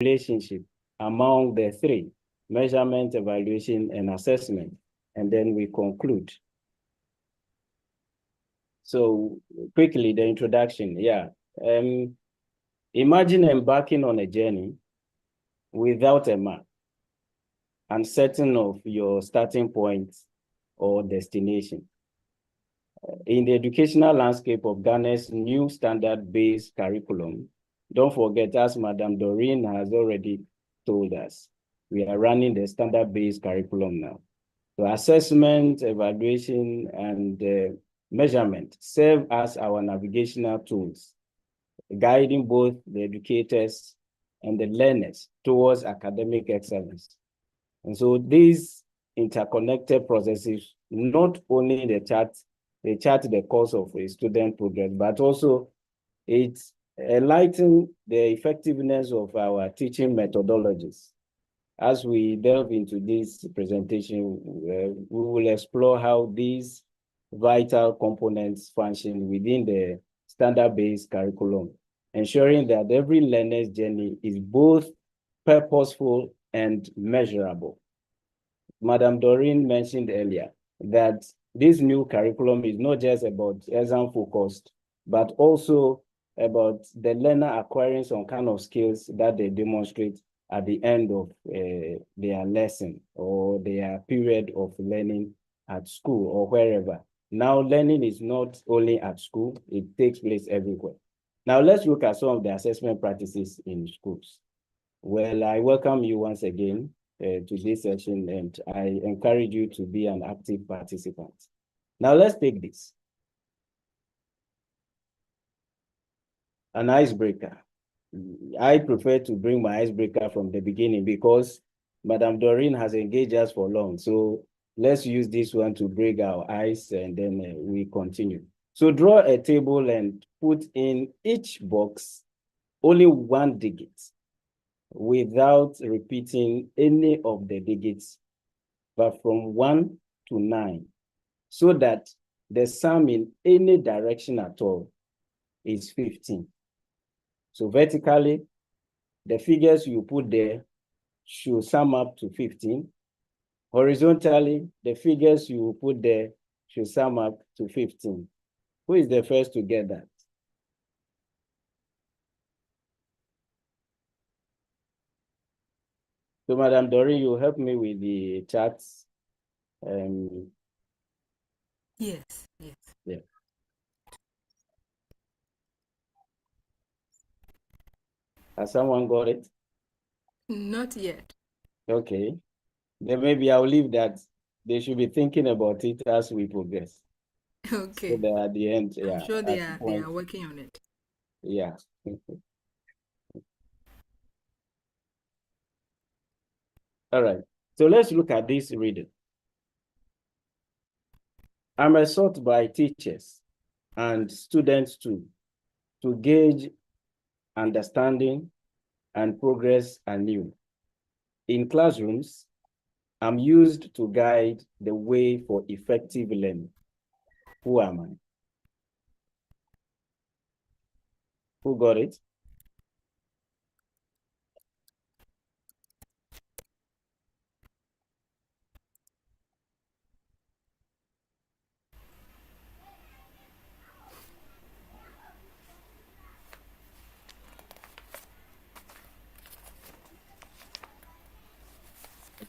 relationship among the three: measurement, evaluation, and assessment. And then we conclude. So quickly, the introduction. Yeah. Imagine embarking on a journey without a map, uncertain of your starting point or destination. In the educational landscape of Ghana's new standard-based curriculum, don't forget, as Madam Doreen has already told us, we are running the standard-based curriculum now. So assessment, evaluation, and measurement serve as our navigational tools, guiding both the educators and the learners towards academic excellence. And so these interconnected processes not only they chart the course of a student progress, but also it enlightens the effectiveness of our teaching methodologies. As we delve into this presentation, we will explore how these vital components function within the standard-based curriculum, ensuring that every learner's journey is both purposeful and measurable. Madam Doreen mentioned earlier that this new curriculum is not just about exam focused, but also about the learner acquiring some kind of skills that they demonstrate at the end of their lesson or their period of learning at school or wherever. Now, learning is not only at school, it takes place everywhere. Now, let's look at some of the assessment practices in schools. Well, I welcome you once again to this session, and I encourage you to be an active participant. Now, let's take this. An icebreaker. I prefer to bring my icebreaker from the beginning because Madam Doreen has engaged us for long. So let's use this one to break our ice, and then we continue. So draw a table and put in each box only one digit without repeating any of the digits, but from 1 to 9, so that the sum in any direction at all is 15. So vertically, the figures you put there should sum up to 15. Horizontally, the figures you put there should sum up to 15. Who is the first to get that? So, Madam Doreen, you help me with the charts. Yes. Yeah. Has someone got it? Not yet. Okay. Then maybe I'll leave that. They should be thinking about it as we progress. Okay. So that at the end, I'm sure they are working on it. Yeah. All right. So let's look at this reading. I'm sought by teachers and students too, to gauge understanding and progress anew. In classrooms, I'm used to guide the way for effective learning. Who am I? Who got it?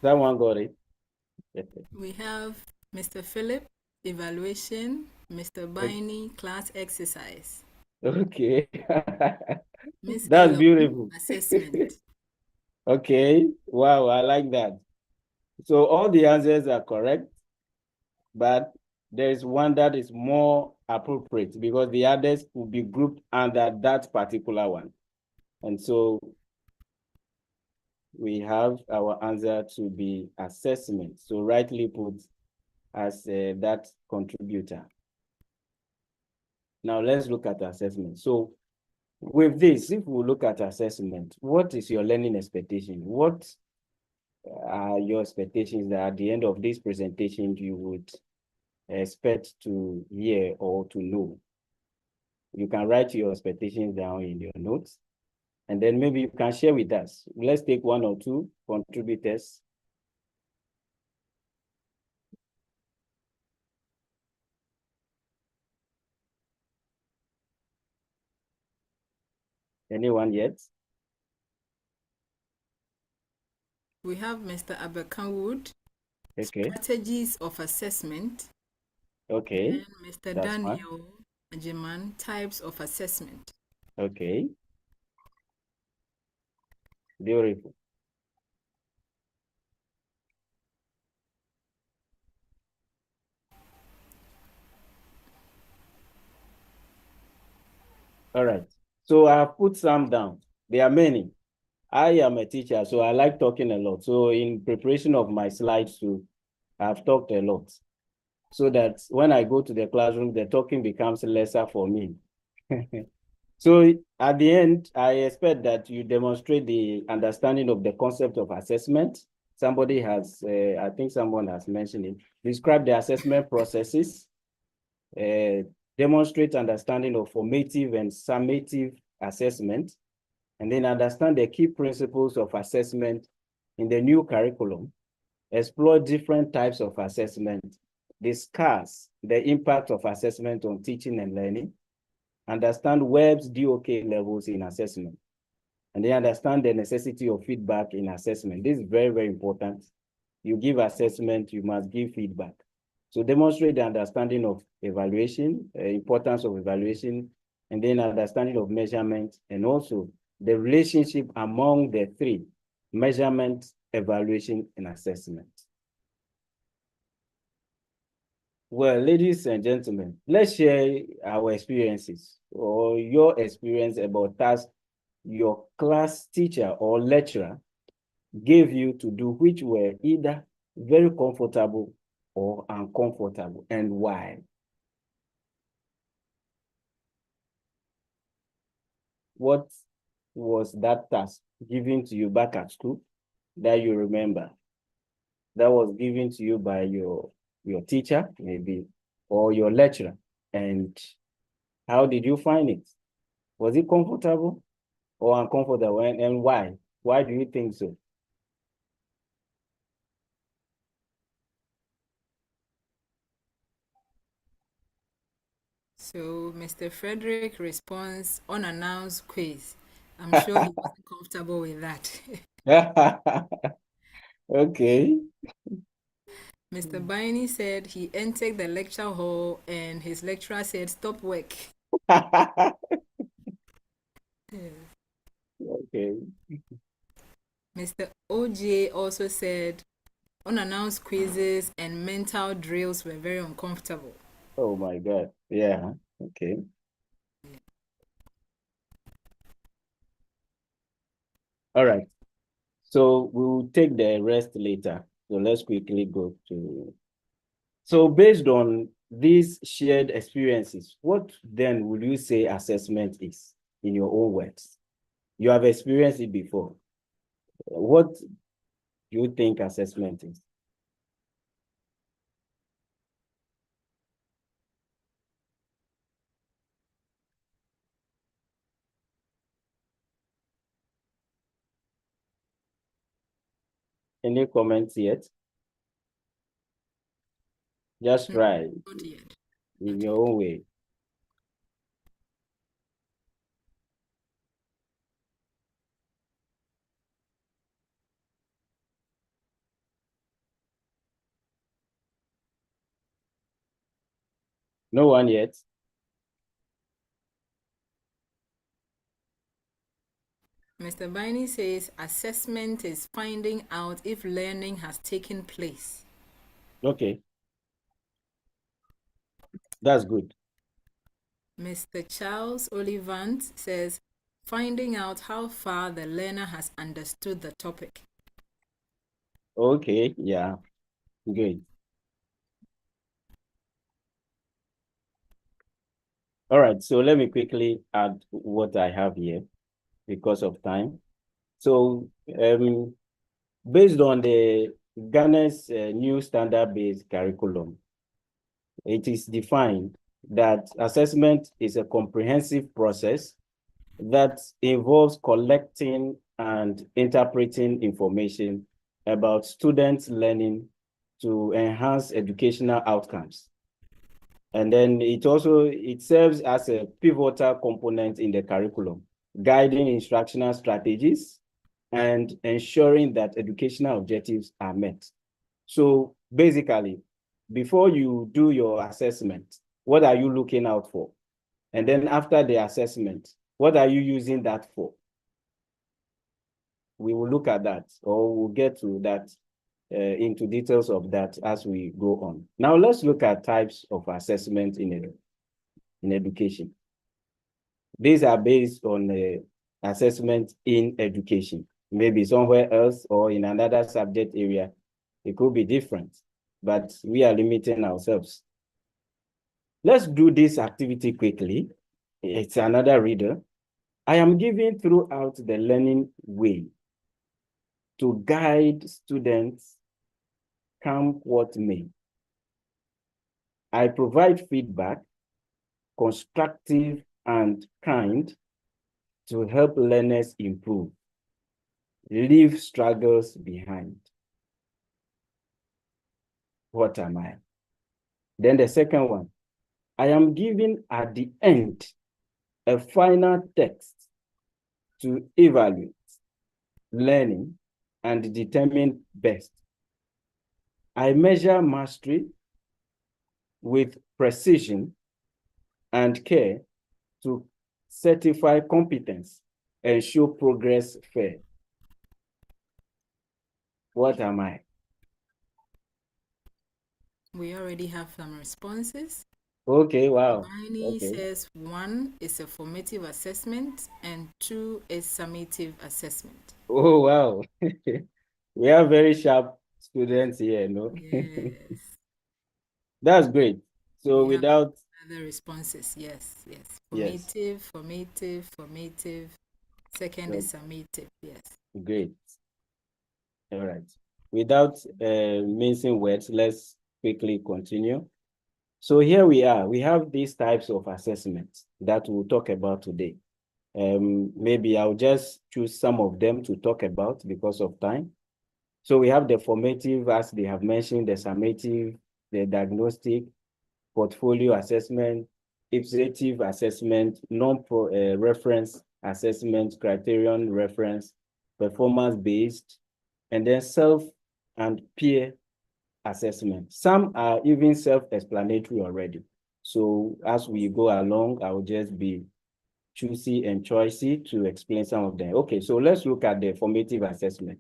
Someone got it? We have Mr. Philip, evaluation, Mr. Biney, class exercise. Okay. Miss That's Elo, beautiful. assessment. Okay. Wow, I like that. So all the answers are correct, but there is one that is more appropriate because the others will be grouped under that particular one. And so we have our answer to be assessment. So rightly put as that contributor. Now let's look at assessment. So with this, if we look at assessment, what is your learning expectation? What are your expectations that at the end of this presentation you would expect to hear or to know? You can write your expectations down in your notes. And then maybe you can share with us. Let's take one or two contributors. Anyone yet? We have Mr. Aberkanwood, Okay. Strategies of Assessment. Okay. And Mr. That's Daniel Ajiman, Types of Assessment. Okay. Beautiful. All right. So I have put some down. There are many. I am a teacher, so I like talking a lot. So in preparation of my slides too, I've talked a lot, so that when I go to the classroom, the talking becomes lesser for me. So at the end, I expect that you demonstrate the understanding of the concept of assessment. Somebody has, I think someone has mentioned it. Describe the assessment processes, demonstrate understanding of formative and summative assessment, and then understand the key principles of assessment in the new curriculum, explore different types of assessment, discuss the impact of assessment on teaching and learning, understand Webb's DOK levels in assessment, and then understand the necessity of feedback in assessment. This is very, very important. You give assessment, you must give feedback. So demonstrate the understanding of evaluation, importance of evaluation, and then understanding of measurement, and also the relationship among the three: measurement, evaluation, and assessment. Well, ladies and gentlemen, let's share our experiences or your experience about tasks your class teacher or lecturer gave you to do, which were either very comfortable or uncomfortable, and why. What was that task given to you back at school that you remember? That was given to you by your teacher, maybe, or your lecturer. And how did you find it? Was it comfortable or uncomfortable, and why? Why do you think so? So Mr. Frederick responds unannounced quiz. I'm sure he wasn't comfortable with that. Okay. Mr. Baini said he entered the lecture hall and his lecturer said, "Stop work." Okay. Mr. OJ also said unannounced quizzes and mental drills were very uncomfortable. Oh my God. Yeah. Okay. All right. So we'll take the rest later. So let's quickly go to. So based on these shared experiences, what then would you say assessment is in your own words? You have experienced it before. What do you think assessment is? Any comments yet? Just try Not yet. in your own way. No one yet? Mr. Baini says assessment is finding out if learning has taken place. Okay. That's good. Mr. Charles Olivant says finding out how far the learner has understood the topic. Okay. Yeah. Good. All right. So let me quickly add what I have here because of time. So based on the Ghana's new standard-based curriculum, it is defined that assessment is a comprehensive process that involves collecting and interpreting information about students' learning to enhance educational outcomes. And then it serves as a pivotal component in the curriculum, guiding instructional strategies and ensuring that educational objectives are met. So basically, before you do your assessment, what are you looking out for? And then after the assessment, what are you using that for? We will look at that, or we'll get to that into details of that as we go on. Now let's look at types of assessment in education. These are based on assessment in education. Maybe somewhere else or in another subject area, it could be different, but we are limiting ourselves. Let's do this activity quickly. It's another reader. I am giving throughout the learning way to guide students come what may. I provide feedback, constructive and kind, to help learners improve, leave struggles behind. What am I? Then the second one, I am giving at the end a final text to evaluate learning and determine best. I measure mastery with precision and care to certify competence and show progress fair. What am I? We already have some responses. Okay, wow. Hermione says 1 is a formative assessment and 2 is summative assessment. Oh, wow. We have very sharp students here, no? Yes. That's great. So we without other responses, yes. Yes. Formative. Second is summative, yes. Great. All right. Without mincing words, let's quickly continue. So here we are. We have these types of assessments that we'll talk about today. Maybe I'll just choose some of them to talk about because of time. So we have the formative, as they have mentioned, the summative, the diagnostic, portfolio assessment, ipsative assessment, non-reference assessment, criterion reference, performance-based, and then self and peer assessment. Some are even self-explanatory already. So as we go along, I will just be choosy and choicey to explain some of them. Okay, so let's look at the formative assessment.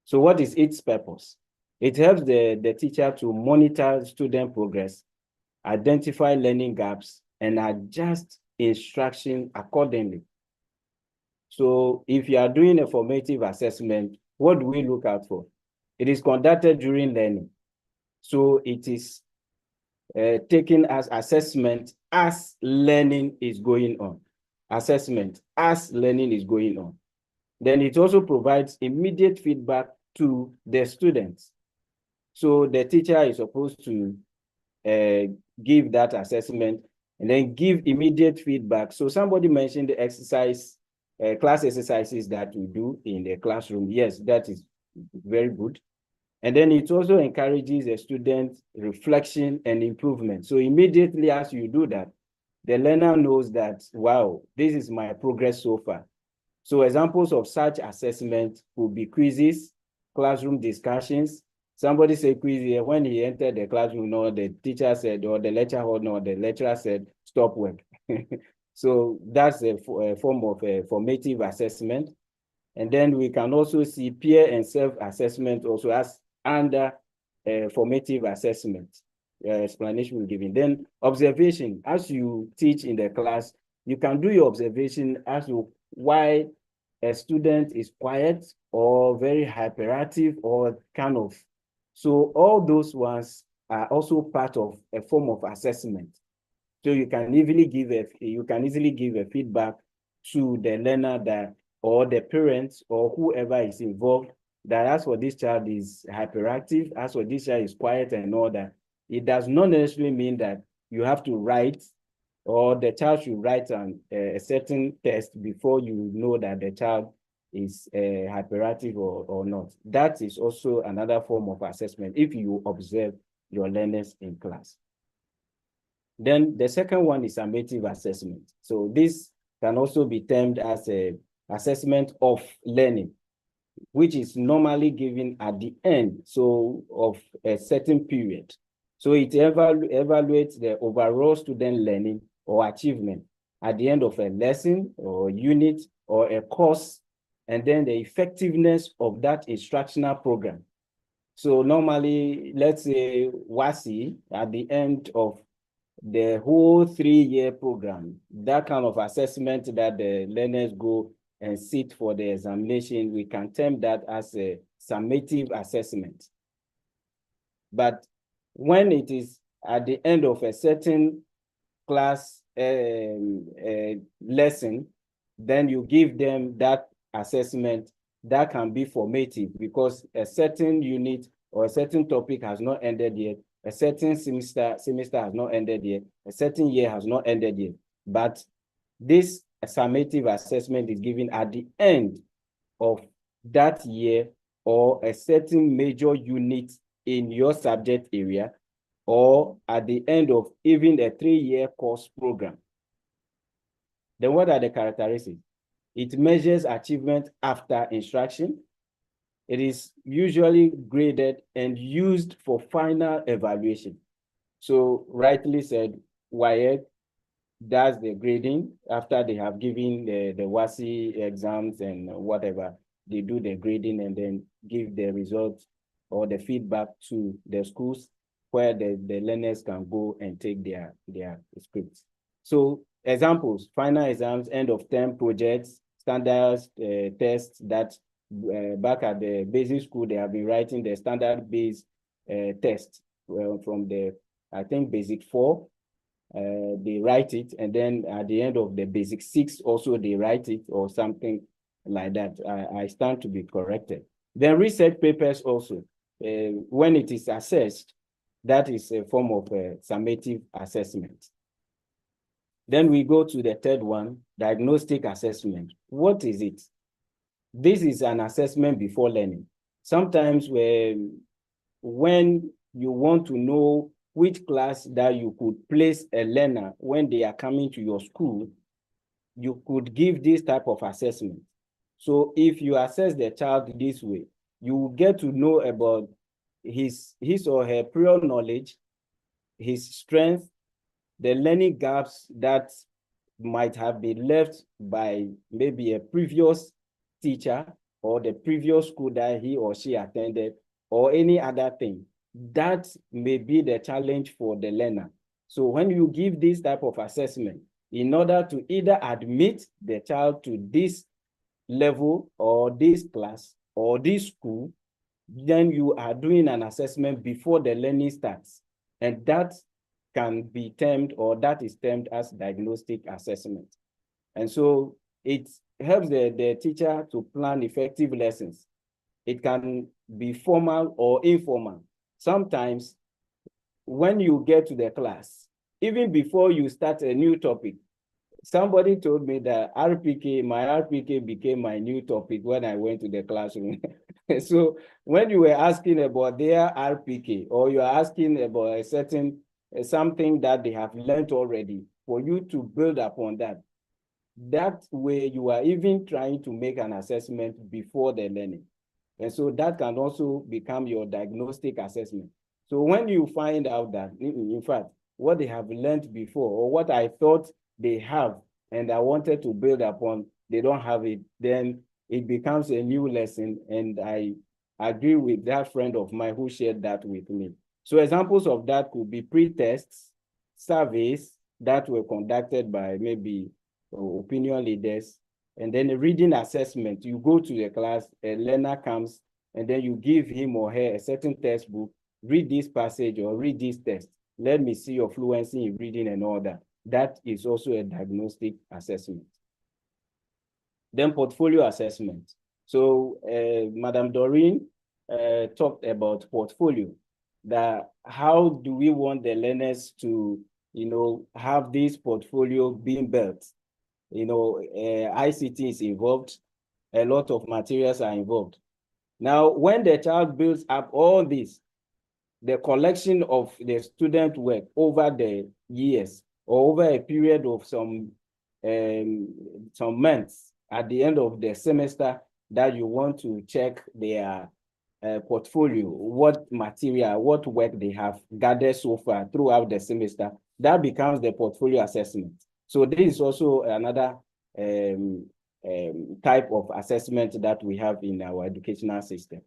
So what is its purpose? It helps the teacher to monitor student progress, identify learning gaps, and adjust instruction accordingly. So if you are doing a formative assessment, what do we look out for? It is conducted during learning. So it is taken as assessment as learning is going on. Assessment as learning is going on. Then it also provides immediate feedback to the students. So the teacher is supposed to give that assessment and then give immediate feedback. So somebody mentioned the exercise, class exercises that we do in the classroom. Yes, that is very good. And then it also encourages a student reflection and improvement. So immediately as you do that, the learner knows that, wow, this is my progress so far. So examples of such assessment would be quizzes, classroom discussions. Somebody said quiz here, when he entered the classroom, no, the teacher said, or the lecturer, or no, the lecturer said, stop work. So that's a form of a formative assessment. And then we can also see peer and self-assessment also as under formative assessment. Explanation will given. Then observation, as you teach in the class, you can do your observation as to why a student is quiet or very hyperactive or kind of. So all those ones are also part of a form of assessment. So you can easily give a feedback to the learner that or the parents or whoever is involved that as for this child is hyperactive, as for this child is quiet and all that. It does not necessarily mean that you have to write or the child should write a certain test before you know that the child is hyperactive or not. That is also another form of assessment if you observe your learners in class. Then the second one is summative assessment. So this can also be termed as a assessment of learning, which is normally given at the end of a certain period. So it evaluates the overall student learning or achievement at the end of a lesson or unit or a course, and then the effectiveness of that instructional program. So normally, let's say WASSCE, at the end of the whole 3-year program, that kind of assessment that the learners go and sit for the examination, we can term that as a summative assessment. But when it is at the end of a certain class lesson, then you give them that assessment that can be formative because a certain unit or a certain topic has not ended yet, a certain semester has not ended yet, a certain year has not ended yet. But this summative assessment is given at the end of that year or a certain major unit in your subject area, or at the end of even a 3-year course program. Then what are the characteristics? It measures achievement after instruction. It is usually graded and used for final evaluation. So rightly said, WAEC does the grading after they have given the WASSCE exams and whatever. They do the grading and then give the results or the feedback to the schools where the learners can go and take their scripts. So examples, final exams, end of term projects, standards, tests that back at the basic school, they have been writing the standard-based test from the, I think, basic 4. They write it, and then at the end of the basic 6 also they write it or something like that. I stand to be corrected. Then research papers also, when it is assessed, that is a form of summative assessment. Then we go to the third one, diagnostic assessment. What is it? This is an assessment before learning. Sometimes when you want to know which class that you could place a learner when they are coming to your school, you could give this type of assessment. So if you assess the child this way, you will get to know about his or her prior knowledge, his strength, the learning gaps that might have been left by maybe a previous teacher or the previous school that he or she attended or any other thing. That may be the challenge for the learner. So when you give this type of assessment, in order to either admit the child to this level or this class or this school, then you are doing an assessment before the learning starts. And that can be termed, or that is termed as diagnostic assessment. And so it helps the teacher to plan effective lessons. It can be formal or informal. Sometimes when you get to the class, even before you start a new topic, somebody told me that my RPK became my new topic when I went to the classroom. So when you were asking about their RPK, or you are asking about a certain something that they have learned already, for you to build upon that, that way you are even trying to make an assessment before the learning. And so that can also become your diagnostic assessment. So when you find out that, in fact, what they have learned before, or what I thought they have and I wanted to build upon, they don't have it, then it becomes a new lesson. And I agree with that friend of mine who shared that with me. So examples of that could be pre-tests, surveys that were conducted by maybe opinion leaders, and then a reading assessment. You go to the class, a learner comes, and then you give him or her a certain textbook, read this passage or read this text. Let me see your fluency in reading and all that. That is also a diagnostic assessment. Then portfolio assessment. So Madam Doreen talked about portfolio, that how do we want the learners to have this portfolio being built. ICT is involved. A lot of materials are involved. Now, when the child builds up all this, the collection of the student work over the years or over a period of some months at the end of the semester that you want to check their portfolio, what material, what work they have gathered so far throughout the semester, that becomes the portfolio assessment. So this is also another type of assessment that we have in our educational system.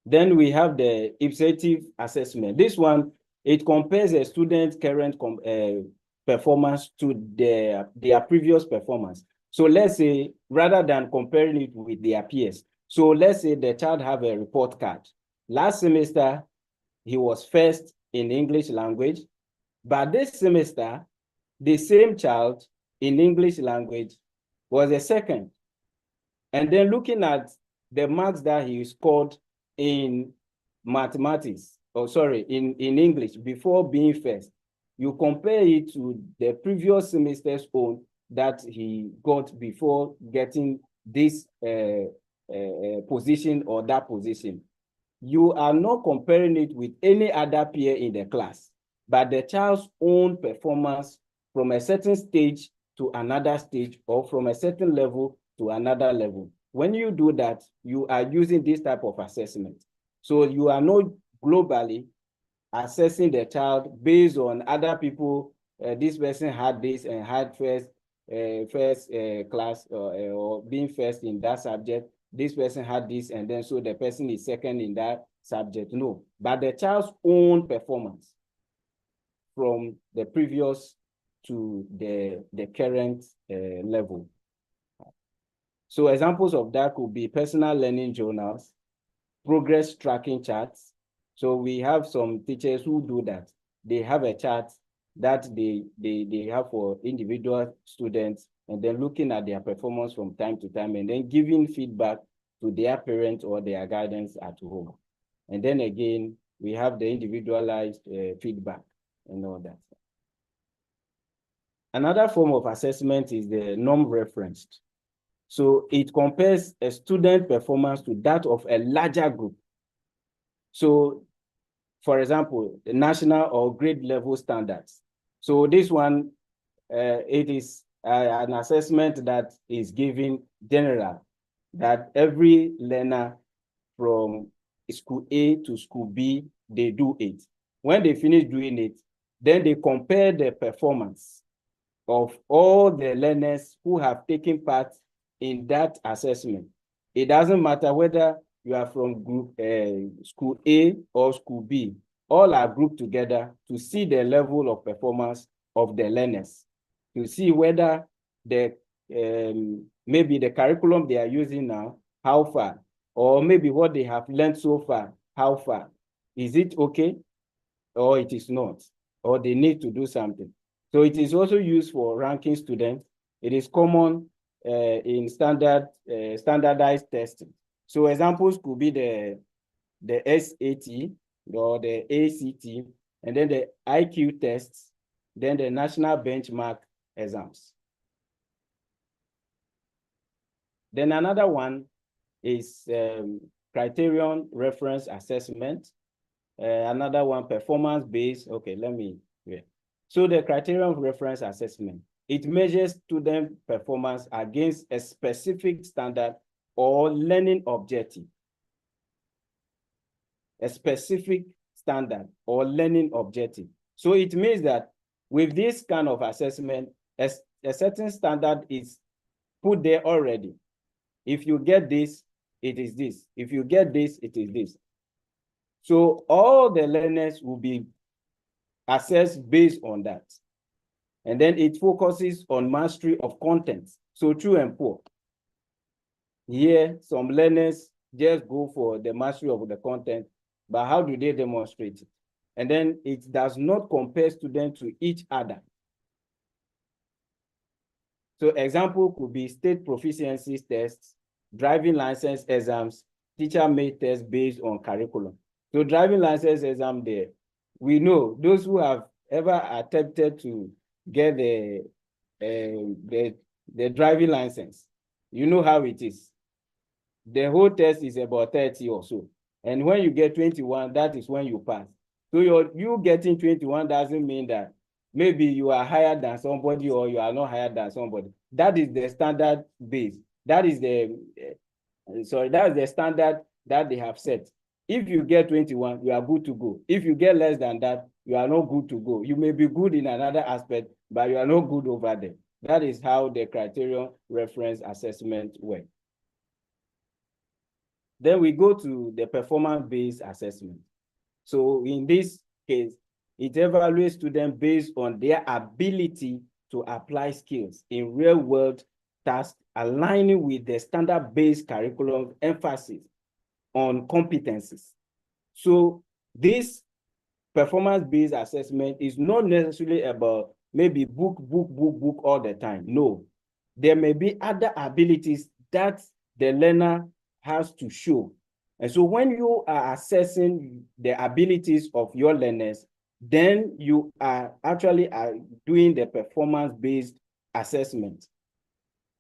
Then we have the ipsative assessment. This one, it compares a student's current performance to their previous performance. So let's say, rather than comparing it with their peers, so let's say the child have a report card. Last semester, he was first in English language, but this semester, the same child in English language was a second. And then looking at the marks that he scored in mathematics, in English before being first, you compare it to the previous semester's own that he got before getting this position or that position. You are not comparing it with any other peer in the class, but the child's own performance from a certain stage to another stage, or from a certain level to another level. When you do that, you are using this type of assessment. So you are not globally assessing the child based on other people. This person had this and had first class or being first in that subject. This person had this, and then so the person is second in that subject. No, but the child's own performance from the previous to the current level. So examples of that could be personal learning journals, progress tracking charts. So we have some teachers who do that. They have a chart that they have for individual students, and then looking at their performance from time to time, and then giving feedback to their parents or their guidance at home. And then again, we have the individualized feedback and all that. Another form of assessment is the norm-referenced. So it compares a student performance to that of a larger group. So, for example, the national or grade level standards. So this one, it is an assessment that is given general, that every learner from school A to school B, they do it. When they finish doing it, then they compare the performance of all the learners who have taken part in that assessment. It doesn't matter whether you are from group school A or school B, all are grouped together to see the level of performance of the learners, to see whether the maybe the curriculum they are using now, how far, or maybe what they have learned so far, how far. Is it okay, or it is not, or they need to do something? So it is also used for ranking students. It is common in standardized testing. So examples could be the SAT or the ACT, and then the IQ tests, then the national benchmark exams. Then another one is criterion reference assessment. Another one, performance-based. Okay, So the criterion reference assessment, it measures student performance against a specific standard or learning objective. A specific standard or learning objective. So it means that with this kind of assessment, a certain standard is put there already. If you get this, it is this. If you get this, it is this. So all the learners will be assessed based on that. And then it focuses on mastery of content. So true and poor. Here, some learners just go for the mastery of the content, but how do they demonstrate it? And then it does not compare students to each other. So example could be state proficiency tests, driving license exams, teacher-made tests based on curriculum. So driving license exam there, we know those who have ever attempted to get the driving license, you know how it is. The whole test is about 30 or so. And when you get 21, that is when you pass. So you getting 21 doesn't mean that maybe you are higher than somebody or you are not higher than somebody. That is the standard base. That is the, that is the standard that they have set. If you get 21, you are good to go. If you get less than that, you are not good to go. You may be good in another aspect, but you are not good over there. That is how the criterion reference assessment works. Then we go to the performance-based assessment. So in this case, it evaluates students based on their ability to apply skills in real-world tasks, aligning with the standard-based curriculum emphasis on competencies. So this performance-based assessment is not necessarily about maybe book all the time. No, there may be other abilities that the learner has to show. And so when you are assessing the abilities of your learners, then you are actually doing the performance-based assessment.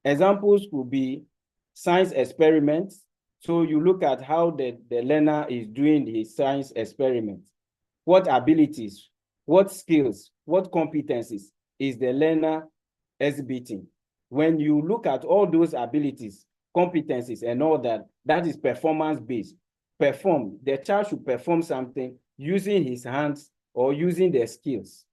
Examples could be science experiments. So you look at how the learner is doing his science experiments. What abilities, what skills, what competencies is the learner exhibiting? When you look at all those abilities, competencies, and all that, that is performance-based. Perform. The child should perform something using his hands or using their skills.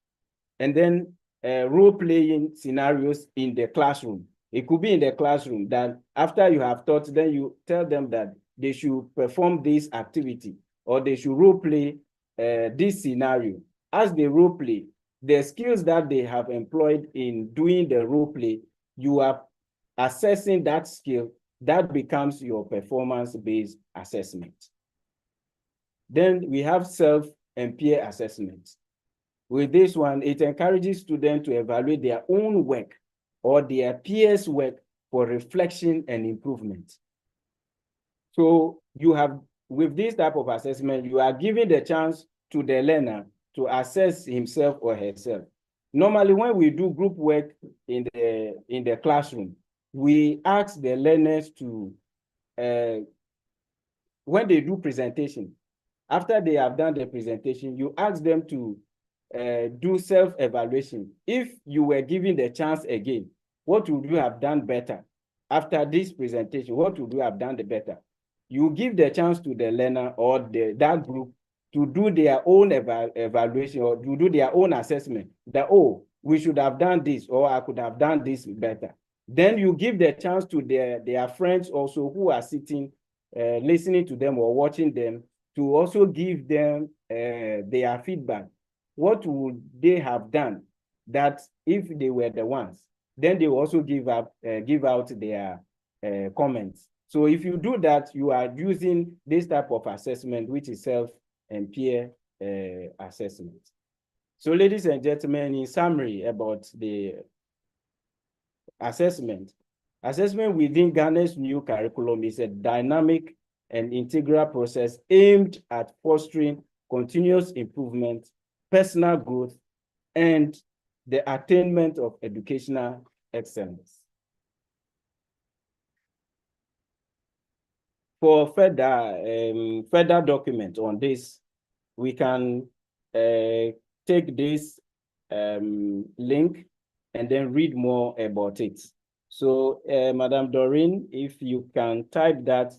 And then role-playing scenarios in the classroom. It could be in the classroom that after you have taught, then you tell them that they should perform this activity or they should role-play this scenario. As they role-play, the skills that they have employed in doing the role-play, you are assessing that skill, that becomes your performance-based assessment. Then we have self and peer assessments. With this one, it encourages students to evaluate their own work or their peers' work for reflection and improvement. So you have, with this type of assessment, you are giving the chance to the learner to assess himself or herself. Normally, when we do group work in the classroom, we ask the learners to, when they do presentation, after they have done the presentation, you ask them to do self-evaluation. If you were given the chance again, what would you have done better? After this presentation, what would you have done the better? You give the chance to the learner or that group to do their own evaluation or to do their own assessment that, oh, we should have done this or I could have done this better. Then you give the chance to their friends also who are sitting, listening to them or watching them to also give them their feedback. What would they have done that if they were the ones? Then they will also give out their comments. So if you do that, you are using this type of assessment, which is self and peer assessment. So ladies and gentlemen, in summary about the assessment within Ghana's new curriculum is a dynamic and integral process aimed at fostering continuous improvement, personal growth, and the attainment of educational excellence. For further document on this, we can take this link and then read more about it. So, Madam Doreen, if you can type that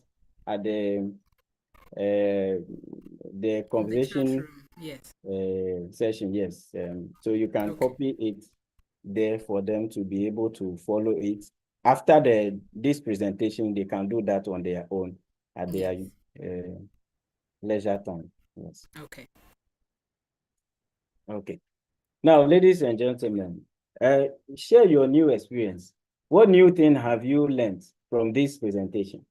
at the conversation session, yes. So you can copy it there for them to be able to follow it. After this presentation, they can do that on their own at their leisure time. Yes. Okay. Okay. Now, ladies and gentlemen, share your new experience. What new thing have you learned from this presentation?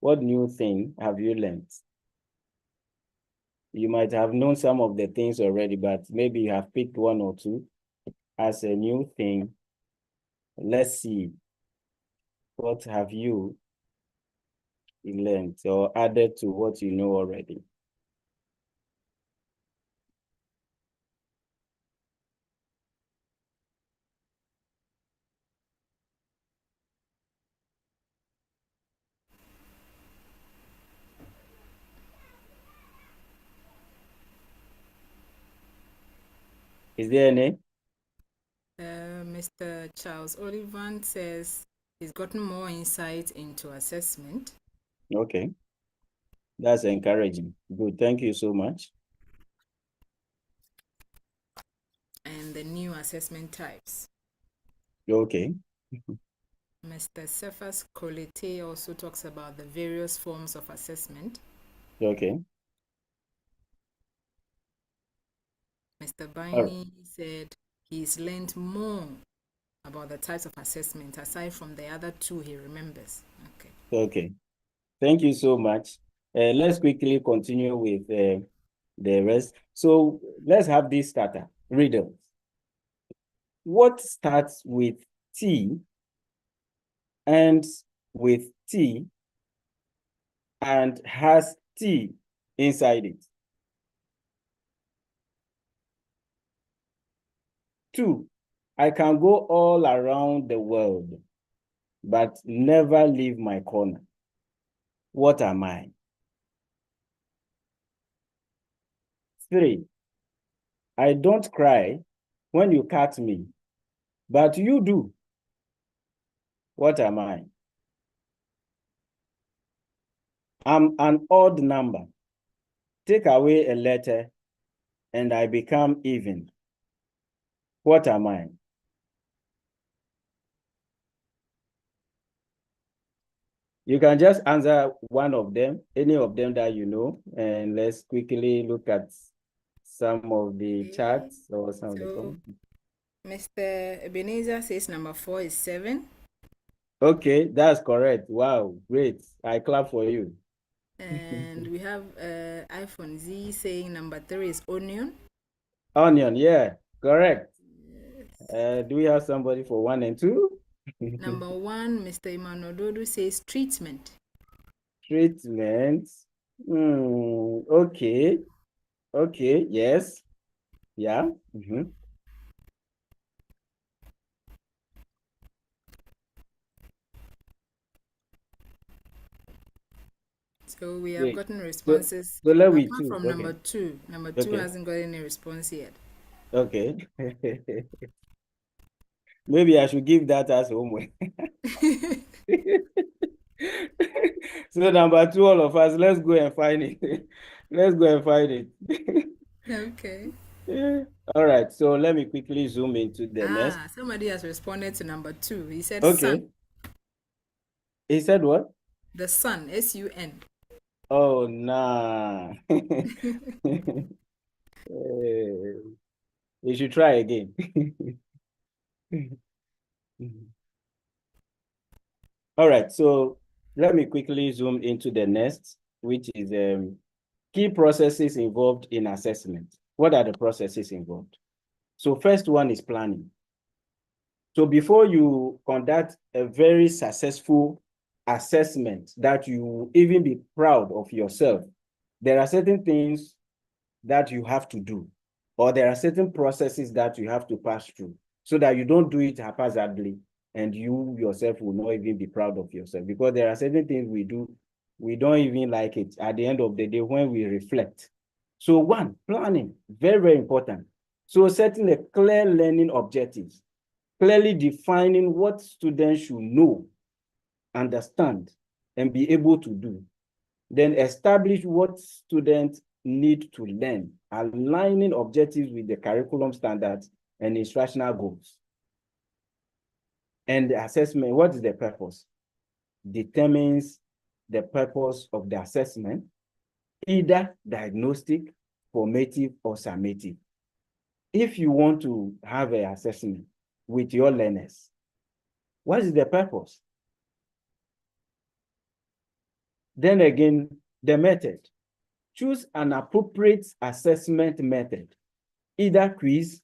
What new thing have you learned? You might have known some of the things already, but maybe you have picked one or two as a new thing. Let's see. What have you learned or added to what you know already? Is there any? Mr. Charles Olivan says he's gotten more insight into assessment. Okay. That's encouraging. Good. Thank you so much. And the new assessment types. Okay. Mr. Cephas Kolete also talks about the various forms of assessment. Okay. Mr. Baini said he's learned more about the types of assessment aside from the other two he remembers. Okay. Okay. Thank you so much. Let's quickly continue with the rest. So let's have this starter, riddles. What starts with T, ends with T, and has T inside it? 2, I can go all around the world, but never leave my corner. What am I? 3, I don't cry when you cut me, but you do. What am I? I'm an odd number. Take away a letter and I become even. What am I? You can just answer one of them, any of them that you know, and let's quickly look at some of the charts or some of the comments. Mr. Ebenezer says number 4 is 7. Okay, that's correct. Wow, great. I clap for you. And we have iPhone Z saying number 3 is onion. Onion, yeah, correct. Do we have somebody for 1 and 2? Number 1, Mr. Emmanuel Dodo says treatment. Treatment. Okay. Okay, yes. Yeah. So we have Great. gotten responses. So let me apart two. from Okay. number 2. Number 2 Okay. hasn't got any response yet. Okay. Maybe I should give that as homework. So number 2, all of us, let's go and find it. Let's go and find it. Okay. Yeah. All right. So let me quickly zoom into the next. Somebody has responded to number 2. He said Okay. sun. He said what? The sun, S-U-N. Oh, nah. We should try again. All right, so let me quickly zoom into the next, which is key processes involved in assessment. What are the processes involved? So first one is planning. So before you conduct a very successful assessment that you even be proud of yourself, there are certain things that you have to do, or there are certain processes that you have to pass through so that you don't do it haphazardly and you yourself will not even be proud of yourself, because there are certain things we do, we don't even like it at the end of the day when we reflect. So one, planning, very, very important. So setting a clear learning objectives, clearly defining what students should know, understand, and be able to do. Then establish what students need to learn, aligning objectives with the curriculum standards and instructional goals. And the assessment, what is the purpose? Determines the purpose of the assessment, either diagnostic, formative, or summative. If you want to have an assessment with your learners, what is the purpose? Then again, the method. Choose an appropriate assessment method, either quiz,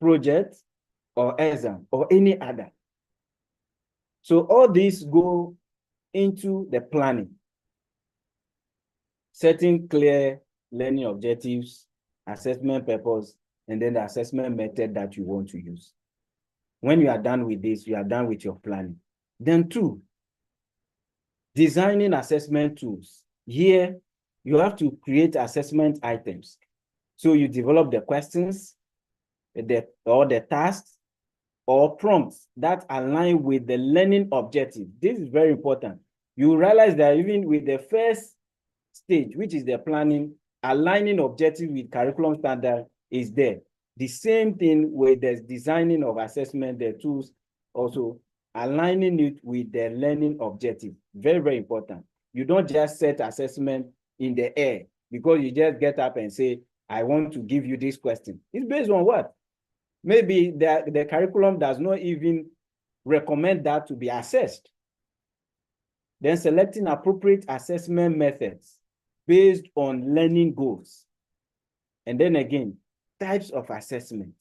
project, or exam, or any other. So all these go into the planning. setting clear learning objectives, assessment purpose, and then the assessment method that you want to use. When you are done with this, you are done with your planning. Then 2, designing assessment tools. Here, you have to create assessment items. So you develop the questions, the tasks, or prompts that align with the learning objective. This is very important. You realize that even with the first stage, which is the planning, aligning objective with curriculum standard is there. The same thing with the designing of assessment, the tools, also aligning it with the learning objective. Very, very important. You don't just set assessment in the air because you just get up and say, I want to give you this question. It's based on what? Maybe the curriculum does not even recommend that to be assessed. Then selecting appropriate assessment methods based on learning goals. And then again, types of assessment.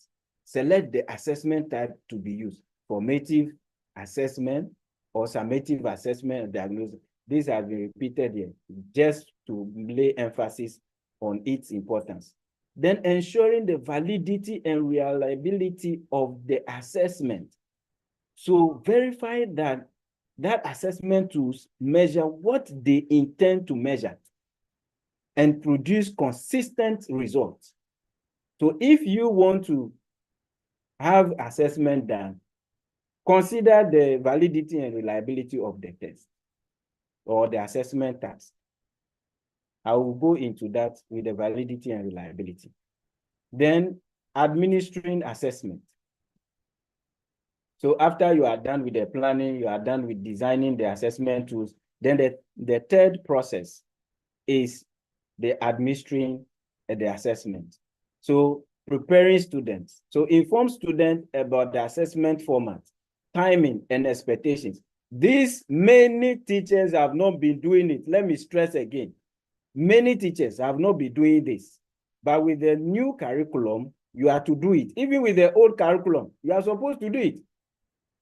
Select the assessment type to be used: formative assessment or summative assessment and diagnosis. This has been repeated here just to lay emphasis on its importance. Then ensuring the validity and reliability of the assessment. So verify that assessment tools measure what they intend to measure and produce consistent results. So if you want to have assessment done, consider the validity and reliability of the test or the assessment task. I will go into that with the validity and reliability. Then administering assessment. So after you are done with the planning, you are done with designing the assessment tools, then the third process is the administering the assessment. So preparing students. So inform students about the assessment format, timing, and expectations. These many teachers have not been doing it. Let me stress again. Many teachers have not been doing this. But with the new curriculum, you are to do it. Even with the old curriculum, you are supposed to do it.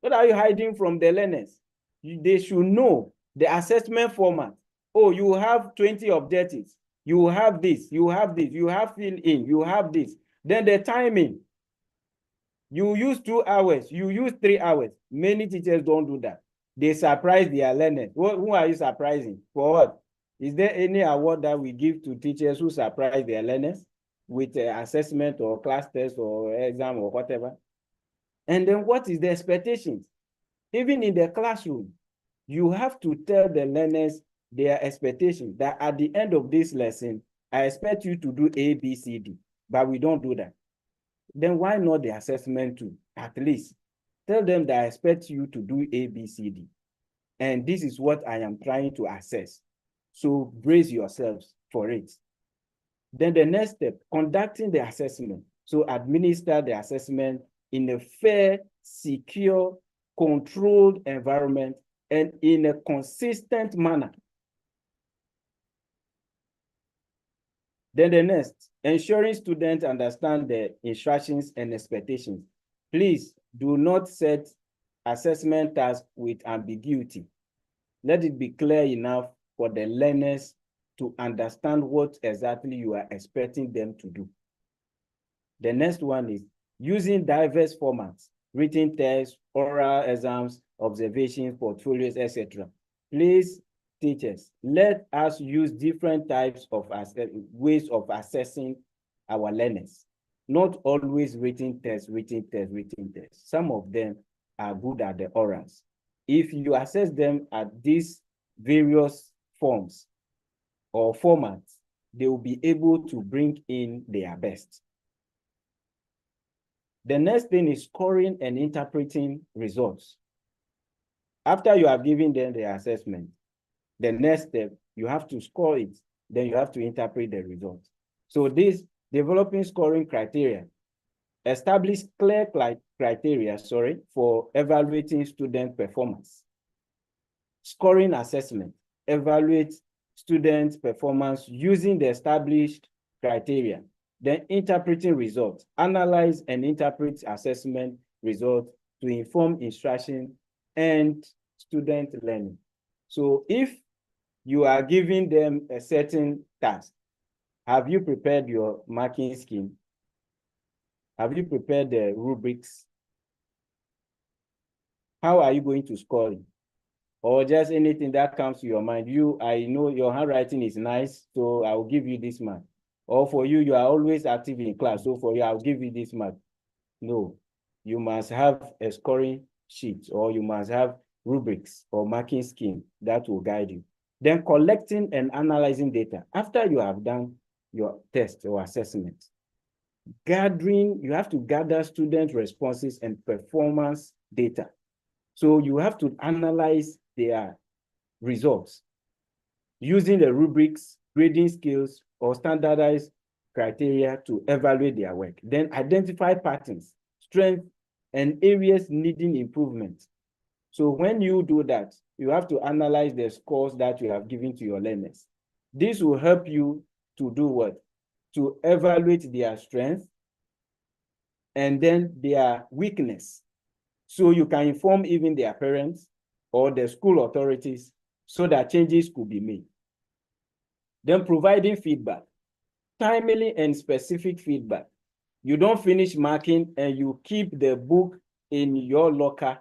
What are you hiding from the learners? They should know the assessment format. Oh, you have 20 objectives. You have this, you have this, you have fill in, you have this. Then the timing. You use 2 hours, you use 3 hours. Many teachers don't do that. They surprise their learners. Who are you surprising? For what? Is there any award that we give to teachers who surprise their learners with assessment or class test or exam or whatever? And then what is the expectations? Even in the classroom, you have to tell the learners their expectations that at the end of this lesson, I expect you to do A, B, C, D, but we don't do that. Then why not the assessment too? At least tell them that I expect you to do A, B, C, D. And this is what I am trying to assess. So brace yourselves for it. Then the next step, conducting the assessment. So administer the assessment in a fair, secure, controlled environment and in a consistent manner. Then the next, ensuring students understand the instructions and expectations. Please do not set assessment tasks with ambiguity. Let it be clear enough for the learners to understand what exactly you are expecting them to do. The next one is using diverse formats: written tests, oral exams, observations, portfolios, etc. Please, teachers, let us use different types of ways of assessing our learners. Not always written tests, written tests, written tests. Some of them are good at the orals. If you assess them at these various forms or formats, they will be able to bring in their best. The next thing is scoring and interpreting results. After you have given them the assessment, the next step, you have to score it. Then you have to interpret the results. So this developing scoring criteria, establish clear criteria, for evaluating student performance. Scoring assessment, evaluate student performance using the established criteria. Then interpreting results, analyze and interpret assessment results to inform instruction and student learning. So if you are giving them a certain task. Have you prepared your marking scheme? Have you prepared the rubrics? How are you going to score it? Or just anything that comes to your mind? I know your handwriting is nice, so I will give you this mark. Or for you, you are always active in class, so for you, I'll give you this mark. No, you must have a scoring sheet, or you must have rubrics or marking scheme that will guide you. Then collecting and analyzing data. After you have done your test or assessment, you have to gather student responses and performance data. So you have to analyze their results using the rubrics, grading skills, or standardized criteria to evaluate their work. Then identify patterns, strengths, and areas needing improvement. So when you do that, you have to analyze the scores that you have given to your learners. This will help you to do what? To evaluate their strength and then their weakness. So you can inform even their parents or the school authorities so that changes could be made. Then providing feedback, timely and specific feedback. You don't finish marking and you keep the book in your locker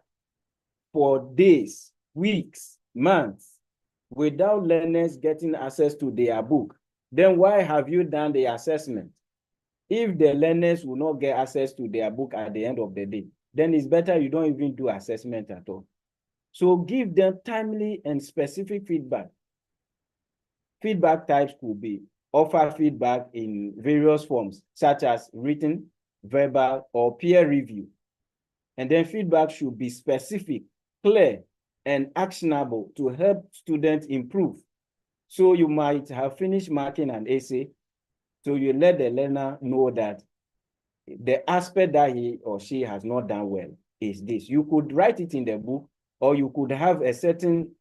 for days, weeks, months, without learners getting access to their book. Then why have you done the assessment? If the learners will not get access to their book at the end of the day, then it's better you don't even do assessment at all. So give them timely and specific feedback. Feedback types could be offer feedback in various forms, such as written, verbal, or peer review. And then feedback should be specific, clear, and actionable to help students improve. So you might have finished marking an essay, so you let the learner know that the aspect that he or she has not done well is this. You could write it in the book, or you could have a certain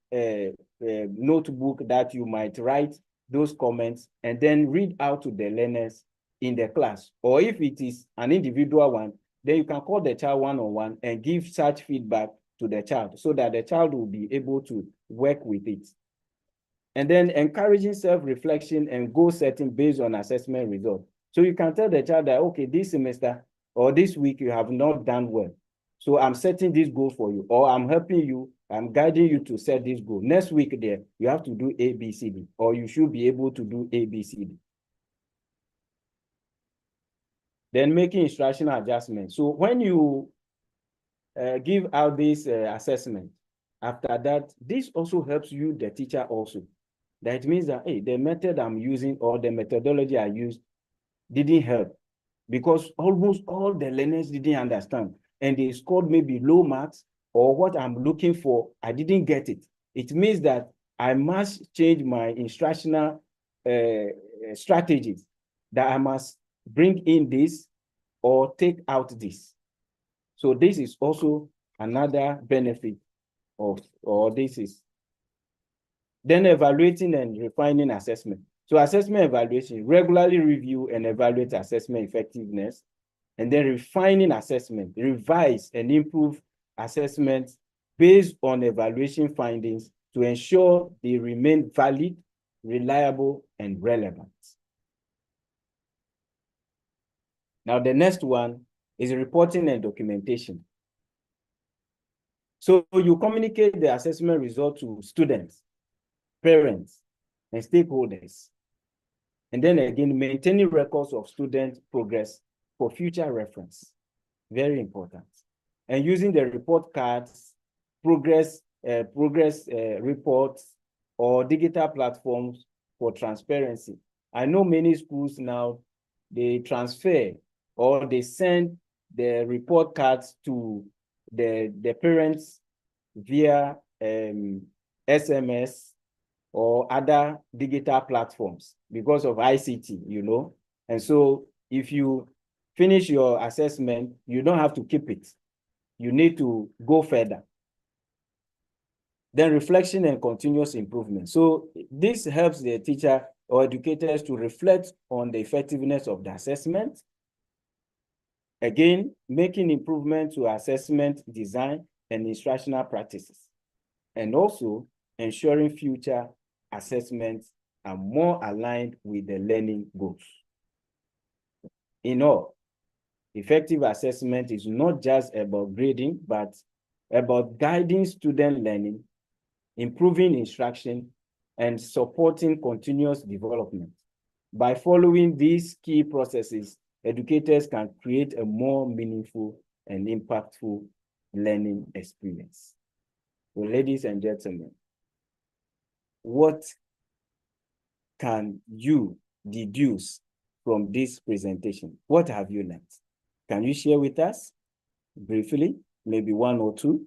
notebook that you might write those comments and then read out to the learners in the class. Or if it is an individual one, then you can call the child one-on-one and give such feedback to the child so that the child will be able to work with it. And then encouraging self-reflection and goal setting based on assessment results. So you can tell the child that, okay, this semester or this week you have not done well. So I'm setting this goal for you, or I'm helping you, I'm guiding you to set this goal. Next week there, you have to do A, B, C, D, or you should be able to do A, B, C, D. Then making instructional adjustments. So when you give out this assessment, after that, this also helps you, the teacher also. That means that, hey, the method I'm using or the methodology I used didn't help because almost all the learners didn't understand and they scored maybe low marks, or what I'm looking for, I didn't get it. It means that I must change my instructional strategies, that I must bring in this or take out this. So this is also another benefit of, or this is. Then evaluating and refining assessment. So assessment evaluation, regularly review and evaluate assessment effectiveness, and then refining assessment, revise and improve assessments based on evaluation findings to ensure they remain valid, reliable, and relevant. Now, the next one is reporting and documentation. So you communicate the assessment result to students, parents, and stakeholders. And then again, maintaining records of student progress for future reference. Very important. And using the report cards, progress reports, or digital platforms for transparency. I know many schools now, they transfer or they send the report cards to the parents via SMS or other digital platforms because of ICT, you know. And so if you finish your assessment, you don't have to keep it. You need to go further. Then reflection and continuous improvement. So this helps the teacher or educators to reflect on the effectiveness of the assessment. Again, making improvement to assessment design and instructional practices. And also ensuring future assessments are more aligned with the learning goals. In all, effective assessment is not just about grading, but about guiding student learning, improving instruction, and supporting continuous development. By following these key processes, educators can create a more meaningful and impactful learning experience. So, ladies and gentlemen, what can you deduce from this presentation? What have you learned? Can you share with us briefly, maybe one or two?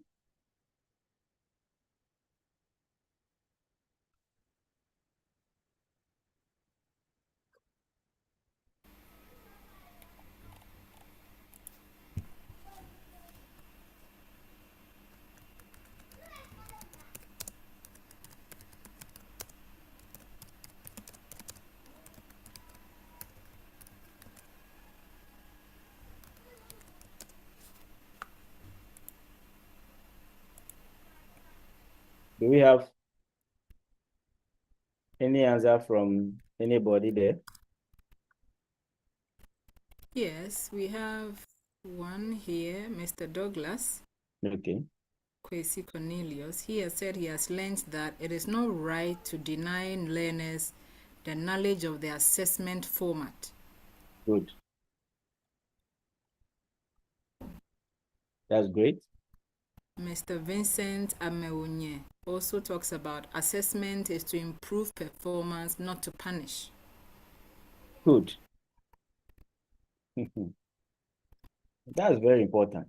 Do we have any answer from anybody there? Yes, we have one here, Mr. Douglas. Okay. Kwesi Cornelius. He has said he has learned that it is not right to deny learners the knowledge of the assessment format. Good. That's great. Mr. Vincent Ameonye also talks about assessment is to improve performance, not to punish. Good. That's very important.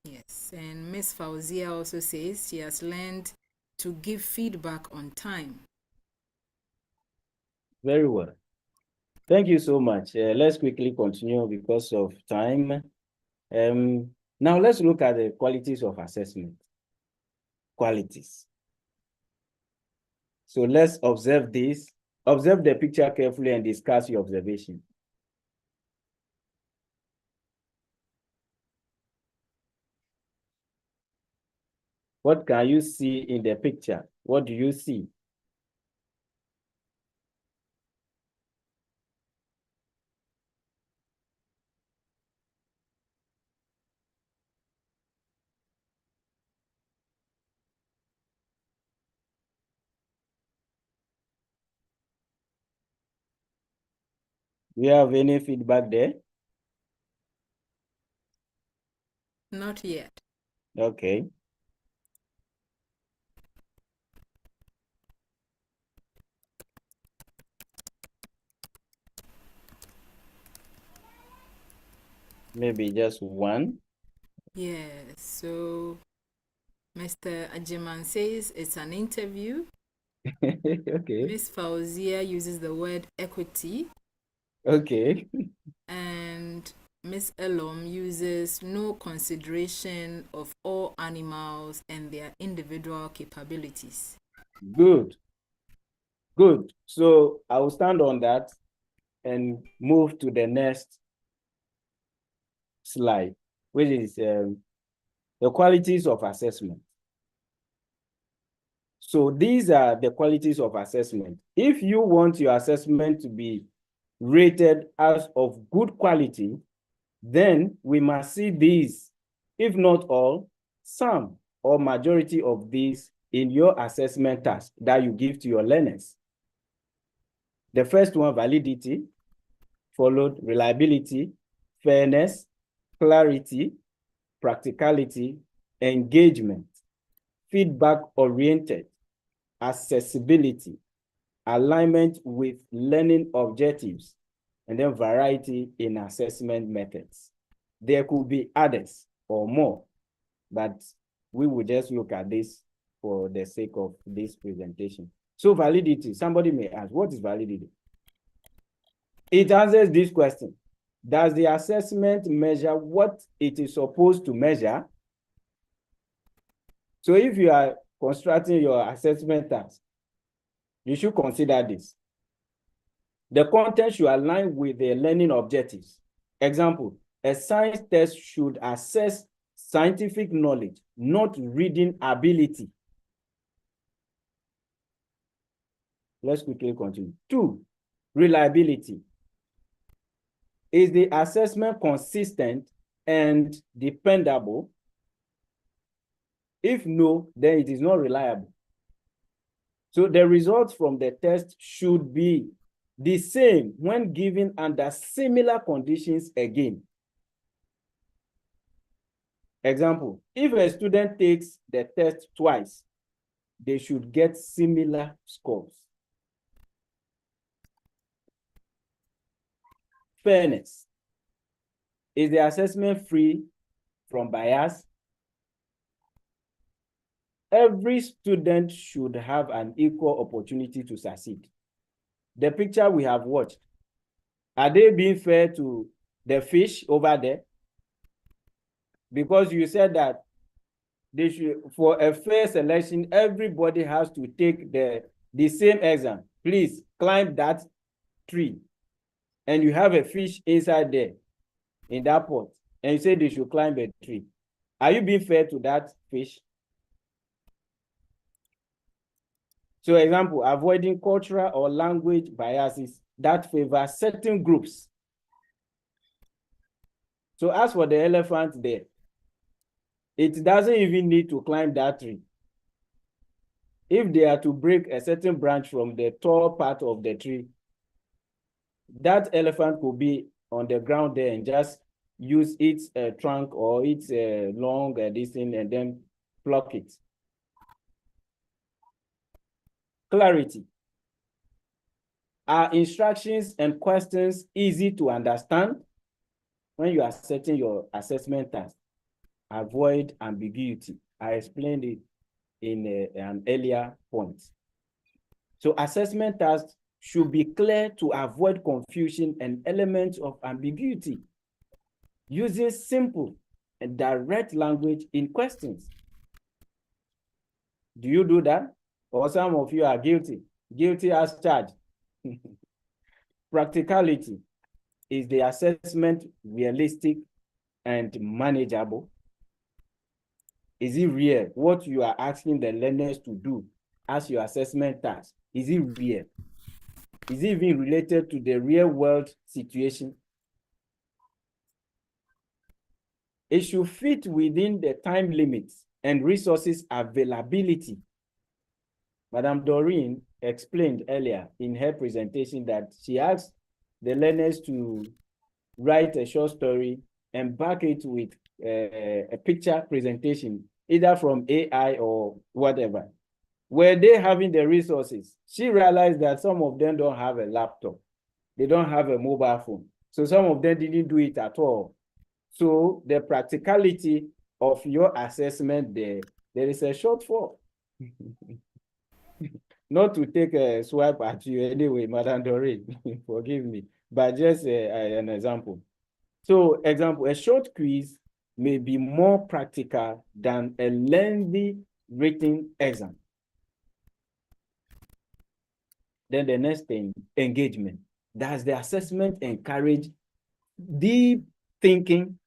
Yes, and Ms. Fauzia also says she has learned to give feedback on time. Very well. Thank you so much. Let's quickly continue because of time. Now let's look at the qualities of assessment. Qualities. So let's observe this. Observe the picture carefully and discuss your observation. What can you see in the picture? What do you see? Do you have any feedback there? Not yet. Okay. Maybe just one. Yes, so Mr. Ajiman says it's an interview. Okay. Ms. Fauzia uses the word equity. Okay. And Ms. Elom uses no consideration of all animals and their individual capabilities. Good. Good. So I will stand on that and move to the next slide, which is the qualities of assessment. So these are the qualities of assessment. If you want your assessment to be rated as of good quality, then we must see these, if not all, some or majority of these in your assessment task that you give to your learners. The first one, validity, followed reliability, fairness, clarity, practicality, engagement, feedback-oriented, accessibility, alignment with learning objectives, and then variety in assessment methods. There could be others or more, but we will just look at this for the sake of this presentation. So validity, somebody may ask, what is validity? It answers this question. Does the assessment measure what it is supposed to measure? So if you are constructing your assessment task, you should consider this. The content should align with the learning objectives. Example, a science test should assess scientific knowledge, not reading ability. Let's quickly continue. 2, reliability. Is the assessment consistent and dependable? If no, then it is not reliable. So the results from the test should be the same when given under similar conditions again. Example, if a student takes the test twice, they should get similar scores. Fairness. Is the assessment free from bias? Every student should have an equal opportunity to succeed. The picture we have watched, are they being fair to the fish over there? Because you said that they should, for a fair selection, everybody has to take the same exam. Please climb that tree. And you have a fish inside there in that pot. And you say they should climb a tree. Are you being fair to that fish? So example, avoiding cultural or language biases that favor certain groups. So as for the elephant there, it doesn't even need to climb that tree. If they are to break a certain branch from the tall part of the tree, that elephant could be on the ground there and just use its trunk or its long this thing and then pluck it. Clarity. Are instructions and questions easy to understand? When you are setting your assessment task, avoid ambiguity. I explained it in an earlier point. So assessment tasks should be clear to avoid confusion and elements of ambiguity, using simple and direct language in questions. Do you do that? Or some of you are guilty? Guilty as charged. Practicality. Is the assessment realistic and manageable? Is it real? What you are asking the learners to do as your assessment task, is it real? Is it even related to the real world situation? It should fit within the time limits and resources availability. Madam Doreen explained earlier in her presentation that she asked the learners to write a short story and back it with a picture presentation, either from AI or whatever. Were they having the resources? She realized that some of them don't have a laptop. They don't have a mobile phone. So some of them didn't do it at all. So the practicality of your assessment there is a shortfall. Not to take a swipe at you anyway, Madam Doreen, forgive me, but just an example. So example, a short quiz may be more practical than a lengthy written exam. Then the next thing, engagement. Does the assessment encourage deep thinking,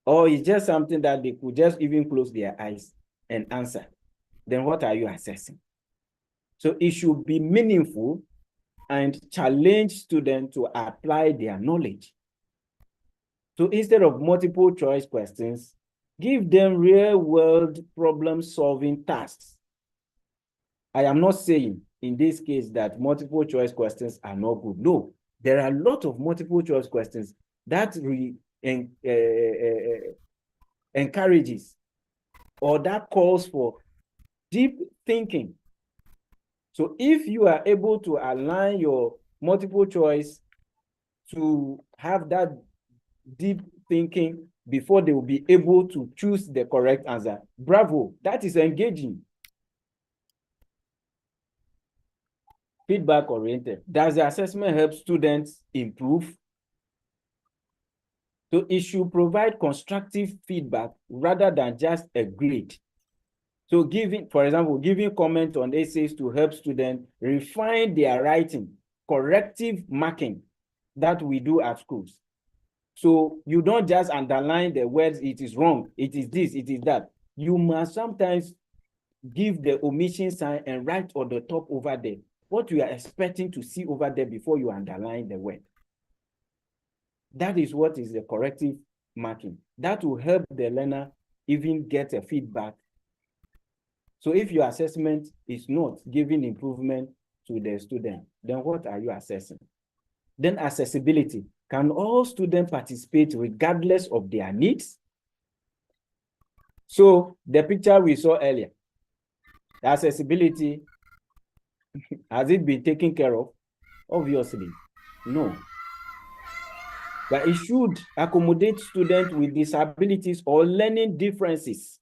or is just something that they could just even close their eyes and answer? Then what are you assessing? So it should be meaningful and challenge students to apply their knowledge. So instead of multiple choice questions, give them real world problem solving tasks. I am not saying in this case that multiple choice questions are not good. No, there are a lot of multiple choice questions that encourages or that calls for deep thinking. So if you are able to align your multiple choice to have that deep thinking before they will be able to choose the correct answer, bravo, that is engaging. Feedback oriented. Does the assessment help students improve? So it should provide constructive feedback rather than just a grade. So giving, for example, giving comment on essays to help students refine their writing, corrective marking that we do at schools. So you don't just underline the words, it is wrong, it is this, it is that. You must sometimes give the omission sign and write on the top over there what you are expecting to see over there before you underline the word. That is what is the corrective marking. That will help the learner even get a feedback. So if your assessment is not giving improvement to the student, then what are you assessing? Then accessibility. Can all students participate regardless of their needs? So the picture we saw earlier, the accessibility, has it been taken care of? Obviously, no. But it should accommodate students with disabilities or learning differences.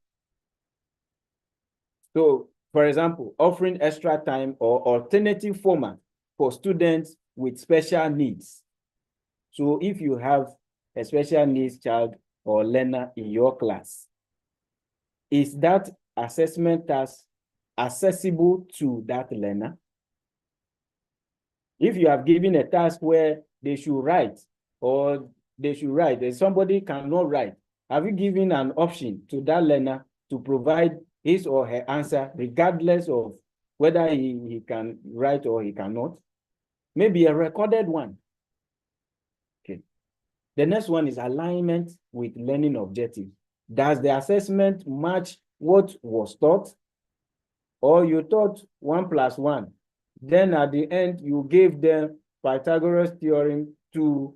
So, for example, offering extra time or alternative format for students with special needs. So if you have a special needs child or learner in your class, is that assessment task accessible to that learner? If you have given a task where they should write or and somebody cannot write, have you given an option to that learner to provide his or her answer regardless of whether he can write or he cannot? Maybe a recorded one. Okay. The next one is alignment with learning objectives. Does the assessment match what was taught? Or you taught 1 + 1, then at the end you gave them Pythagoras theorem to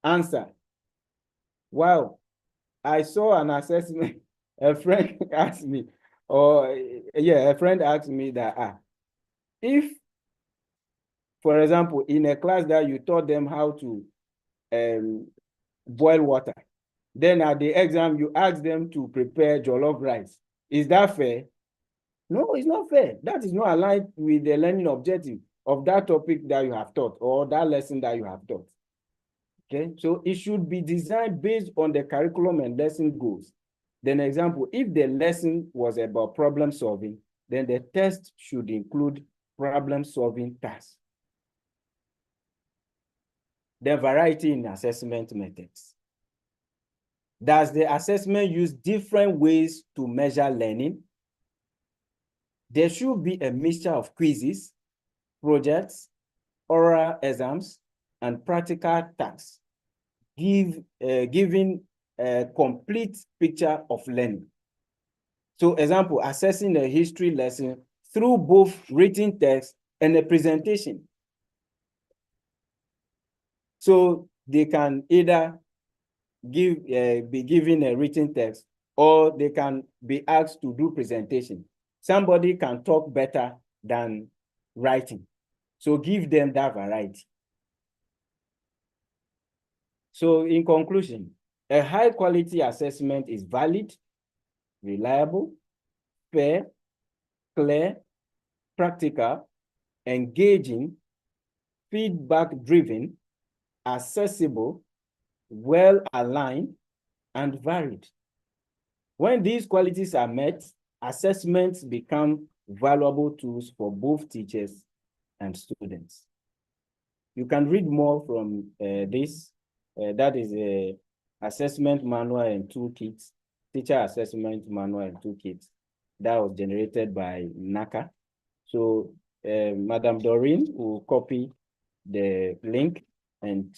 answer. Wow, I saw an assessment. A friend asked me, a friend asked me that if, for example, in a class that you taught them how to boil water, then at the exam you ask them to prepare jollof rice, is that fair? No, it's not fair. That is not aligned with the learning objective of that topic that you have taught or that lesson that you have taught. Okay, so it should be designed based on the curriculum and lesson goals. Then example, if the lesson was about problem solving, then the test should include problem solving tasks. The variety in assessment methods. Does the assessment use different ways to measure learning? There should be a mixture of quizzes, projects, oral exams, and practical tasks, giving a complete picture of learning. So example, assessing a history lesson through both written text and a presentation. So they can either be given a written text or they can be asked to do presentation. Somebody can talk better than writing. So give them that variety. So in conclusion, a high quality assessment is valid, reliable, fair, clear, practical, engaging, feedback-driven, accessible, well-aligned, and varied. When these qualities are met, assessments become valuable tools for both teachers and students. You can read more from this. That is a assessment manual and toolkit, teacher assessment manual and toolkit that was generated by NACA. So Madam Doreen will copy the link and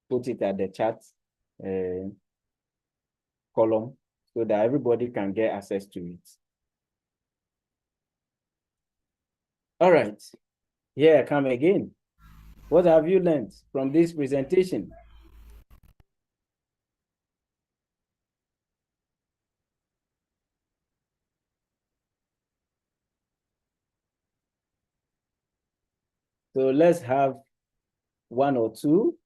put it at the chat column so that everybody can get access to it. All right, here I come again. What have you learned from this presentation? So let's have one or two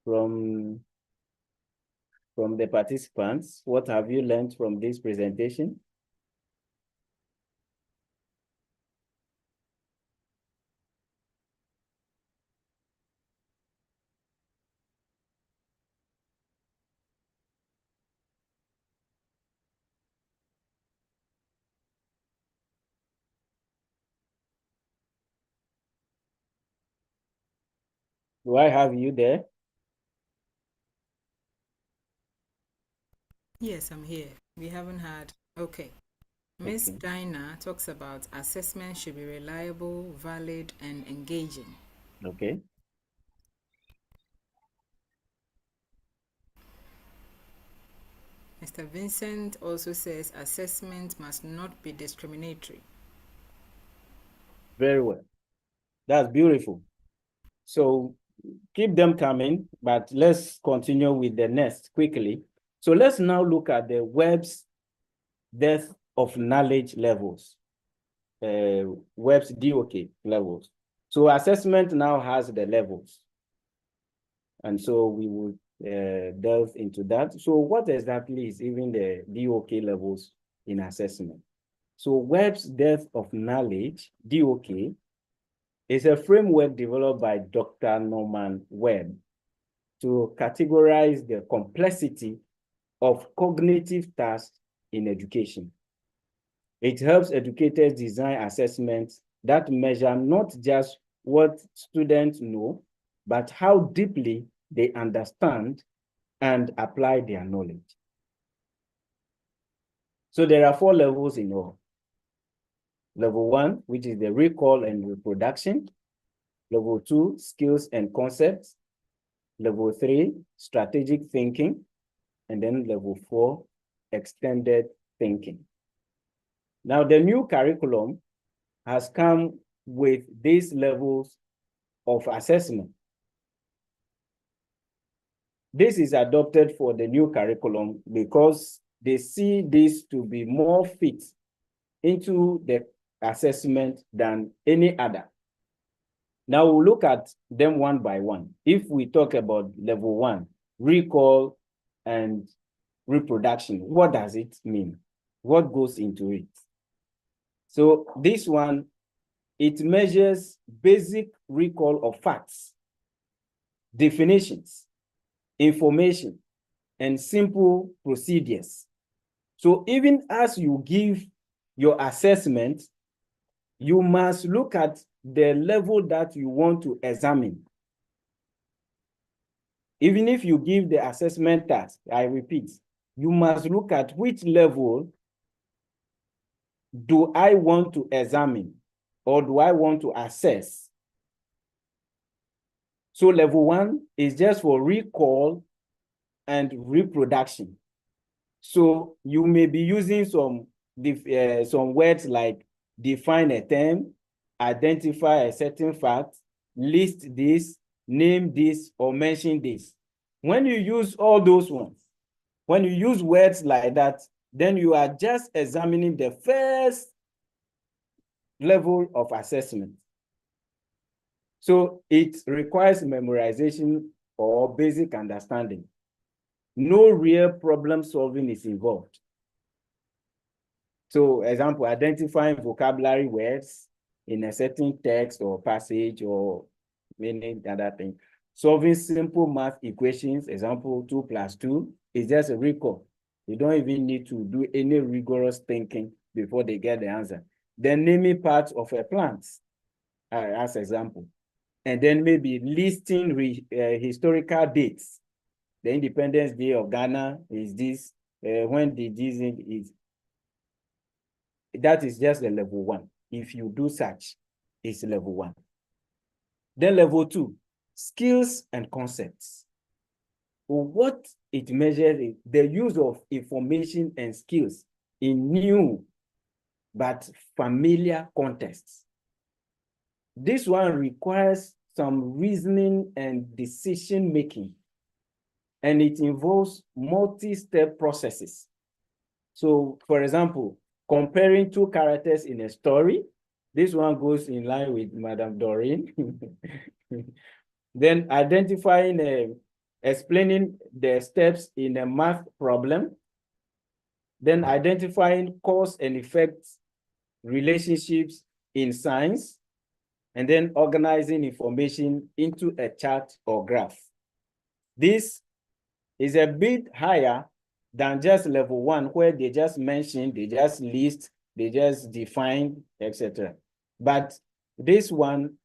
from the participants. What have you learned from this presentation? Do I have you there? Yes, I'm here. We haven't had. Okay. Miss Okay. Dinah talks about assessment should be reliable, valid, and engaging. Okay. Mr. Vincent also says assessment must not be discriminatory. Very well. That's beautiful. So keep them coming, but let's continue with the next quickly. So let's now look at the Webb's depth of knowledge levels, Webb's DOK levels. So assessment now has the levels. And so we will delve into that. So what exactly is even the DOK levels in assessment? So Webb's depth of knowledge, DOK, is a framework developed by Dr. Norman Webb to categorize the complexity of cognitive tasks in education. It helps educators design assessments that measure not just what students know, but how deeply they understand and apply their knowledge. So there are 4 levels in all. Level 1, which is the recall and reproduction. Level 2, skills and concepts. Level 3, strategic thinking. And then level 4, extended thinking. Now, the new curriculum has come with these levels of assessment. This is adopted for the new curriculum because they see this to be more fit into the assessment than any other. Now we'll look at them one by one. If we talk about level 1, recall and reproduction, what does it mean? What goes into it? So this one, it measures basic recall of facts, definitions, information, and simple procedures. So even as you give your assessment, you must look at the level that you want to examine. Even if you give the assessment task, I repeat, you must look at which level do I want to examine or do I want to assess. So level 1 is just for recall and reproduction. So you may be using some words like define a term, identify a certain fact, list this, name this, or mention this. When you use all those ones, when you use words like that, then you are just examining the first level of assessment. So it requires memorization or basic understanding. No real problem solving is involved. So, example, identifying vocabulary words in a certain text or passage or any other thing. Solving simple math equations, example, 2 + 2, is just a recall. You don't even need to do any rigorous thinking before they get the answer. Then naming parts of a plant, as example. And then maybe listing historical dates. The Independence Day of Ghana is this, when did this is. That is just the level 1. If you do such, it's level 1. Then level 2, skills and concepts. What it measures is the use of information and skills in new but familiar contexts. This one requires some reasoning and decision making, and it involves multi-step processes. So, for example, comparing 2 characters in a story, this one goes in line with Madame Doreen. Then identifying, explaining the steps in a math problem. Then identifying cause and effect relationships in science. And then organizing information into a chart or graph. This is a bit higher than just level 1, where they just mention, they just list, they just define, etc. But this one,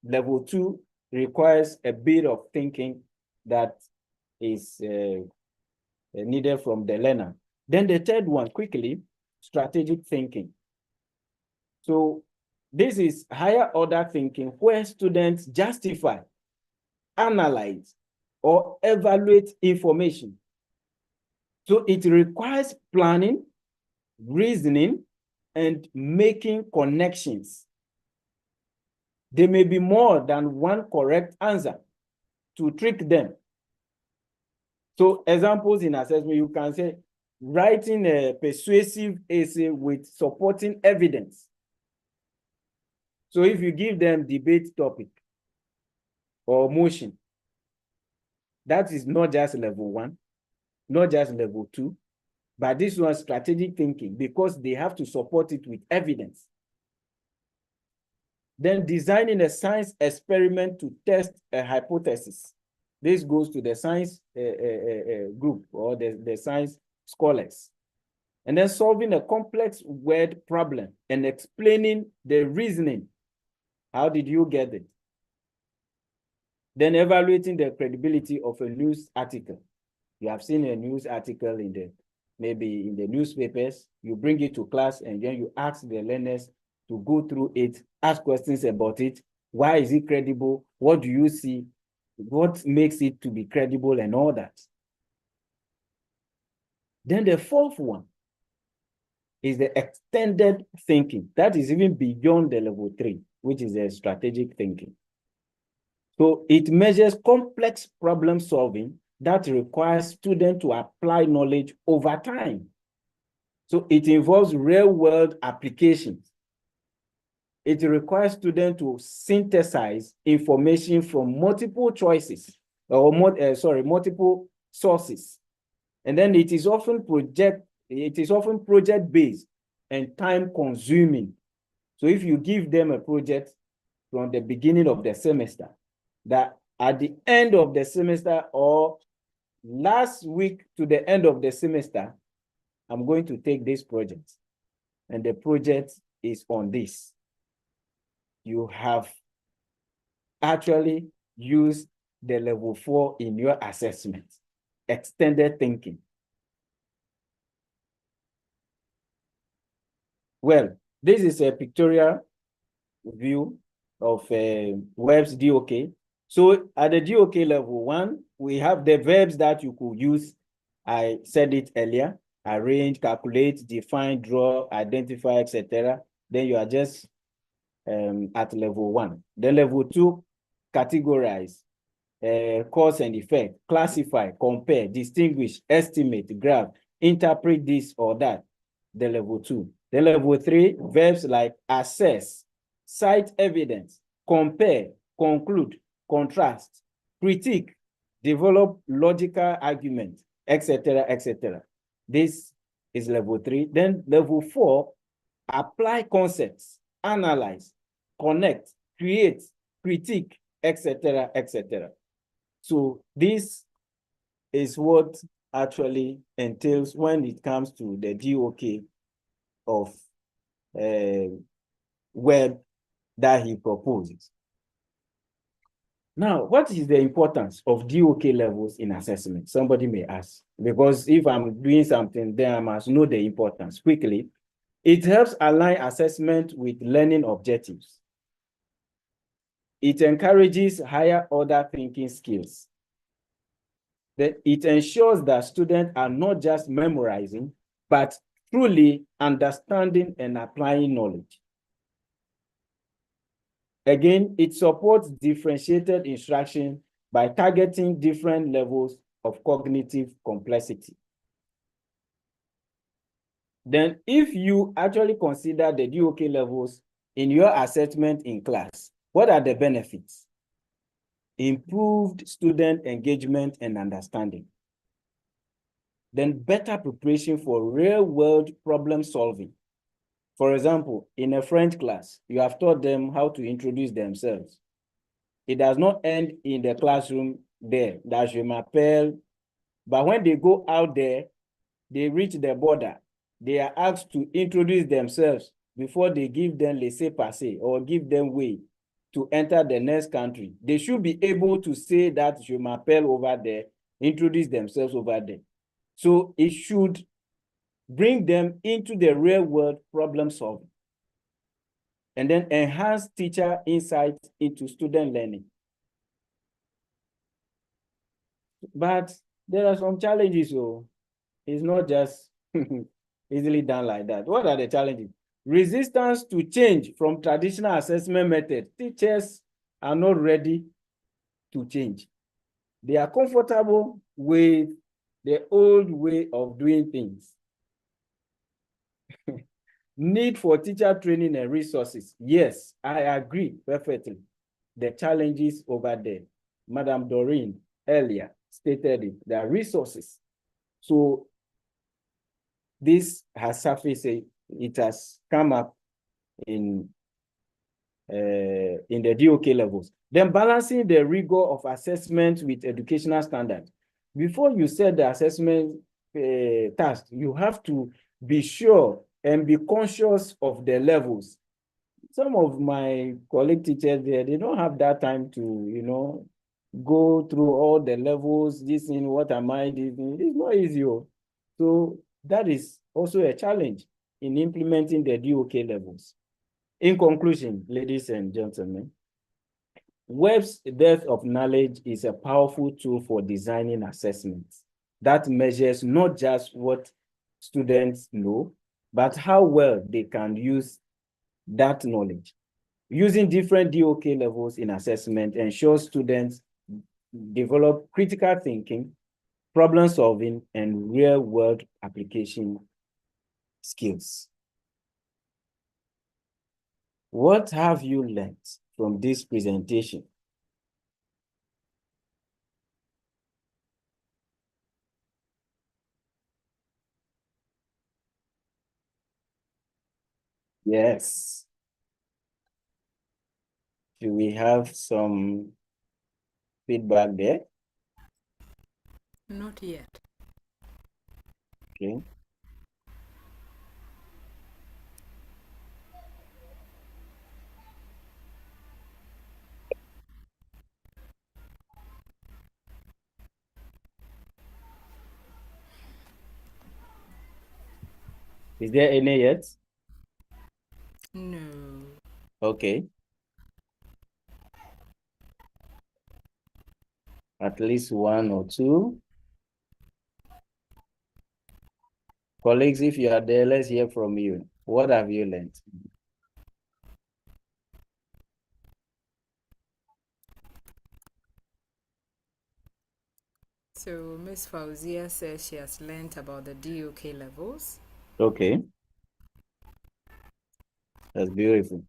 level 2, requires a bit of thinking that is needed from the learner. Then the third one, quickly, strategic thinking. So this is higher order thinking where students justify, analyze, or evaluate information. So it requires planning, reasoning, and making connections. There may be more than one correct answer to trick them. So examples in assessment, you can say, writing a persuasive essay with supporting evidence. So if you give them debate topic or motion, that is not just level 1, not just level 2, but this one strategic thinking because they have to support it with evidence. Then designing a science experiment to test a hypothesis. This goes to the science group or the science scholars. And then solving a complex word problem and explaining the reasoning. How did you get it? Then evaluating the credibility of a news article. You have seen a news article maybe in the newspapers, you bring it to class and then you ask the learners to go through it, ask questions about it. Why is it credible? What do you see? What makes it to be credible and all that? Then the fourth one is the extended thinking. That is even beyond the level 3, which is the strategic thinking. So it measures complex problem solving that requires students to apply knowledge over time. So it involves real-world applications. It requires students to synthesize information from multiple choices, or multiple sources. And then it is often project-based and time-consuming. So if you give them a project from the beginning of the semester, that at the end of the semester or last week to the end of the semester, I'm going to take this project. And the project is on this. You have actually used the level 4 in your assessment. Extended thinking. Well, this is a pictorial view of WEB's DOK. So at the DOK level 1, we have the verbs that you could use. I said it earlier: arrange, calculate, define, draw, identify, etc. Then you are just at level 1. Then level 2, categorize, cause and effect, classify, compare, distinguish, estimate, graph, interpret this or that. The level 2. Then level 3, verbs like assess, cite evidence, compare, conclude, contrast, critique, develop logical argument, etc., etc. This is level 3. Then level 4, apply concepts, analyze, connect, create, critique, etc., etc. So this is what actually entails when it comes to the DOK of WEB that he proposes. Now, what is the importance of DOK levels in assessment? Somebody may ask, because if I'm doing something, then I must know the importance quickly. It helps align assessment with learning objectives. It encourages higher order thinking skills. That it ensures that students are not just memorizing, but truly understanding and applying knowledge. Again, it supports differentiated instruction by targeting different levels of cognitive complexity. Then if you actually consider the DOK levels in your assessment in class, what are the benefits? Improved student engagement and understanding. Then better preparation for real-world problem solving. For example, in a French class, you have taught them how to introduce themselves. It does not end in the classroom there, that je m'appelle. But when they go out there, they reach the border, they are asked to introduce themselves before they give them laissez-passer or give them way to enter the next country. They should be able to say that je m'appelle over there, introduce themselves over there. So it should bring them into the real world problem solving, and then enhance teacher insight into student learning. But there are some challenges, so it's not just easily done like that. What are the challenges? Resistance to change from traditional assessment methods. Teachers are not ready to change. They are comfortable with the old way of doing things. Need for teacher training and resources. Yes, I agree perfectly. The challenges over there. Madam Doreen earlier stated it, there are resources. So this has surfaced, it has come up in the DOK levels. Then balancing the rigor of assessment with educational standards. Before you set the assessment task, you have to be sure and be conscious of the levels. Some of my colleague teachers there, they don't have that time to, you know, go through all the levels, this in what am I doing? It's not easy. So that is also a challenge in implementing the DOK levels. In conclusion, ladies and gentlemen, Webb's depth of knowledge is a powerful tool for designing assessments that measures not just what students know, but how well they can use that knowledge. Using different DOK levels in assessment ensures students develop critical thinking, problem solving, and real-world application skills. What have you learned from this presentation? Yes. Do we have some feedback there? Not yet. Okay. Is there any yet? No. Okay. At least one or two. Colleagues, if you are there, let's hear from you. What have you learned? So Ms. Fauzia says she has learned about the DOK levels. Okay. That's beautiful.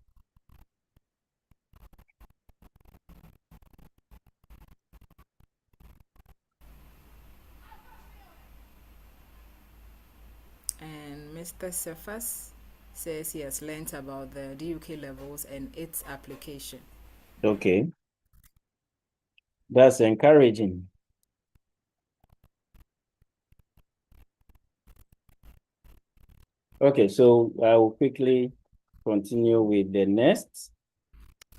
And Mr. Cephas says he has learned about the DOK levels and its application. Okay. That's encouraging. Okay, so I will quickly continue with the next,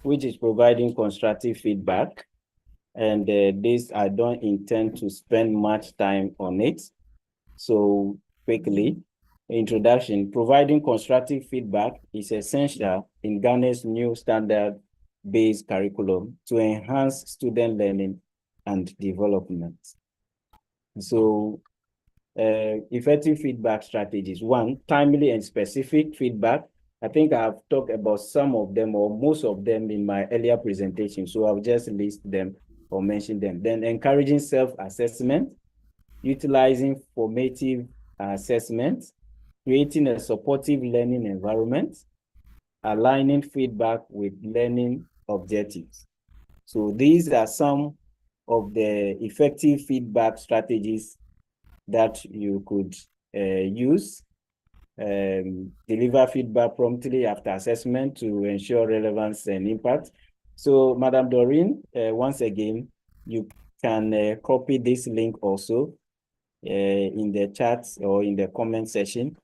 which is providing constructive feedback. And this, I don't intend to spend much time on it. So quickly, introduction, providing constructive feedback is essential in Ghana's new standard-based curriculum to enhance student learning and development. So effective feedback strategies. One, timely and specific feedback. I think I've talked about some of them or most of them in my earlier presentation, so I'll just list them or mention them. Then encouraging self-assessment, utilizing formative assessment, creating a supportive learning environment, aligning feedback with learning objectives. So these are some of the effective feedback strategies that you could use. Deliver feedback promptly after assessment to ensure relevance and impact. So, Madam Doreen, once again, you can copy this link also in the chat or in the comment section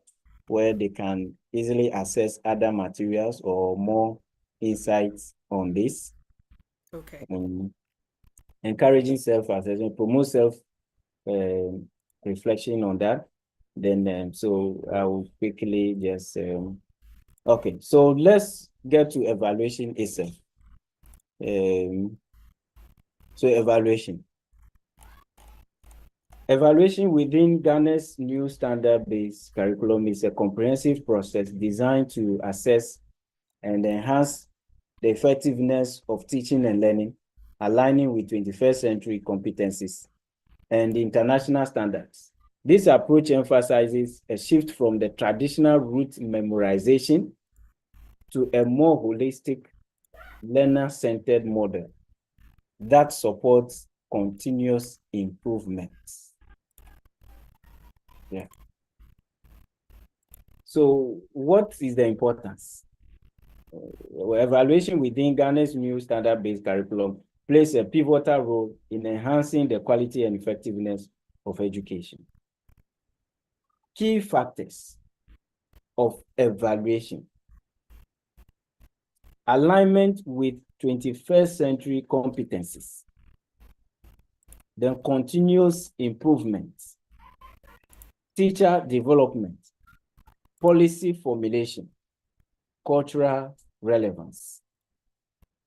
where they can easily access other materials or more insights on this. Okay. Encouraging self-assessment, promote self reflection on that. Then, so I will quickly just, okay, so let's get to evaluation itself. So evaluation. Evaluation within Ghana's new standard-based curriculum is a comprehensive process designed to assess and enhance the effectiveness of teaching and learning, aligning with 21st century competencies and international standards. This approach emphasizes a shift from the traditional rote memorization to a more holistic, learner-centered model that supports continuous improvement. Yeah. So what is the importance? Evaluation within Ghana's new standard-based curriculum plays a pivotal role in enhancing the quality and effectiveness of education. Key factors of evaluation: alignment with 21st century competencies, then continuous improvement, teacher development, policy formulation, cultural relevance.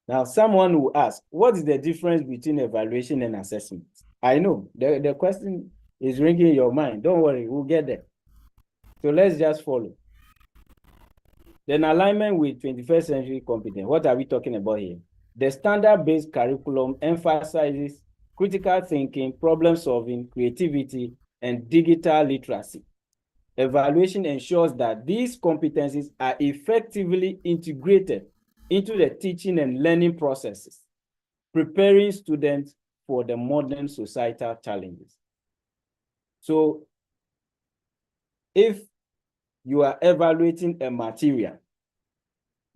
Now, someone will ask, what is the difference between evaluation and assessment? I know the question is ringing in your mind. Don't worry, we'll get there. So let's just follow. Then alignment with 21st century competence. What are we talking about here? The standard-based curriculum emphasizes critical thinking, problem solving, creativity, and digital literacy. Evaluation ensures that these competencies are effectively integrated into the teaching and learning processes, preparing students for the modern societal challenges. So if you are evaluating a material,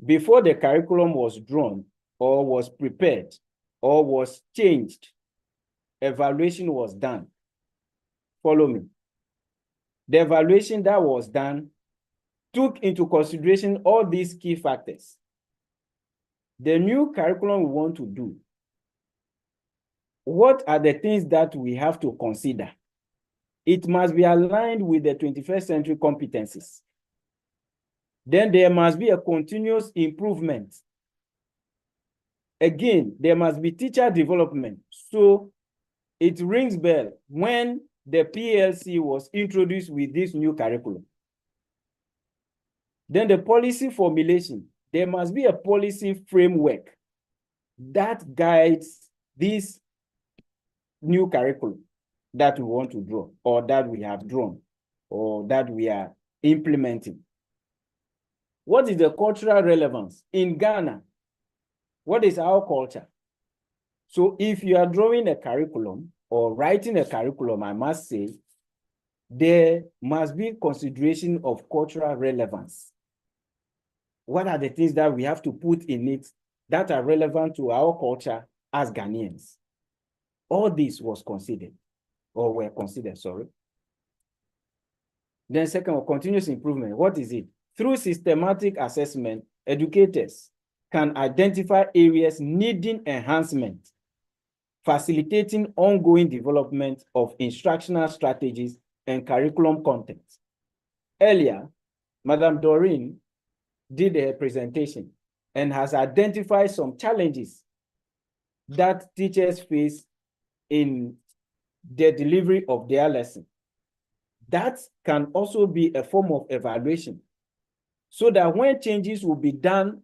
before the curriculum was drawn or was prepared or was changed, evaluation was done. Follow me. The evaluation that was done took into consideration all these key factors. The new curriculum we want to do, what are the things that we have to consider? It must be aligned with the 21st century competencies. Then there must be a continuous improvement. Again, there must be teacher development. So it rings bell when the PLC was introduced with this new curriculum. Then the policy formulation, there must be a policy framework that guides this new curriculum that we want to draw, or that we have drawn, or that we are implementing. What is the cultural relevance? In Ghana, what is our culture? So if you are drawing a curriculum or writing a curriculum, I must say, there must be consideration of cultural relevance. What are the things that we have to put in it that are relevant to our culture as Ghanaians? All this was considered, or were considered, sorry. Then second, continuous improvement. What is it? Through systematic assessment, educators can identify areas needing enhancement, facilitating ongoing development of instructional strategies and curriculum content. Earlier, Madam Doreen did a presentation and has identified some challenges that teachers face in the delivery of their lesson. That can also be a form of evaluation, so that when changes will be done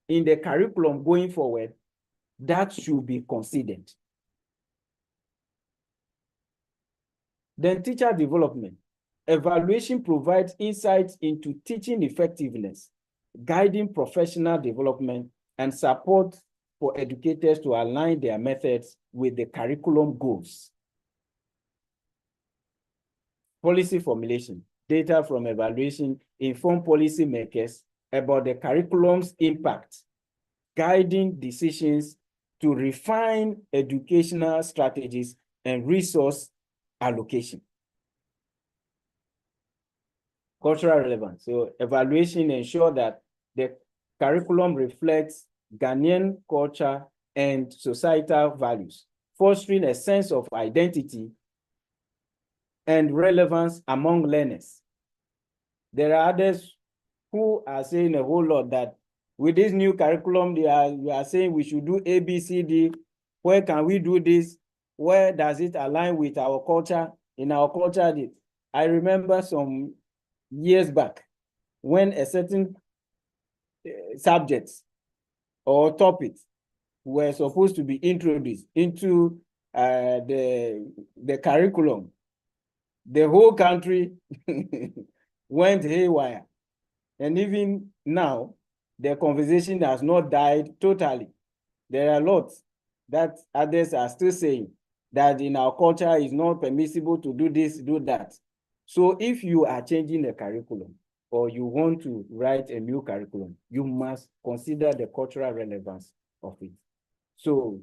in the curriculum going forward, that should be considered. Then teacher development. Evaluation provides insights into teaching effectiveness, guiding professional development, and support for educators to align their methods with the curriculum goals. Policy formulation. Data from evaluation inform policymakers about the curriculum's impact, guiding decisions to refine educational strategies and resource allocation. Cultural relevance. So evaluation ensures that the curriculum reflects Ghanaian culture and societal values, fostering a sense of identity and relevance among learners. There are others who are saying a whole lot that with this new curriculum, you are saying we should do A, B, C, D. Where can we do this? Where does it align with our culture? In our culture, I remember some years back when a certain subjects or topics were supposed to be introduced into the curriculum. The whole country went haywire. And even now, the conversation has not died totally. There are lots that others are still saying that in our culture it's not permissible to do this, do that. So if you are changing the curriculum or you want to write a new curriculum, you must consider the cultural relevance of it. So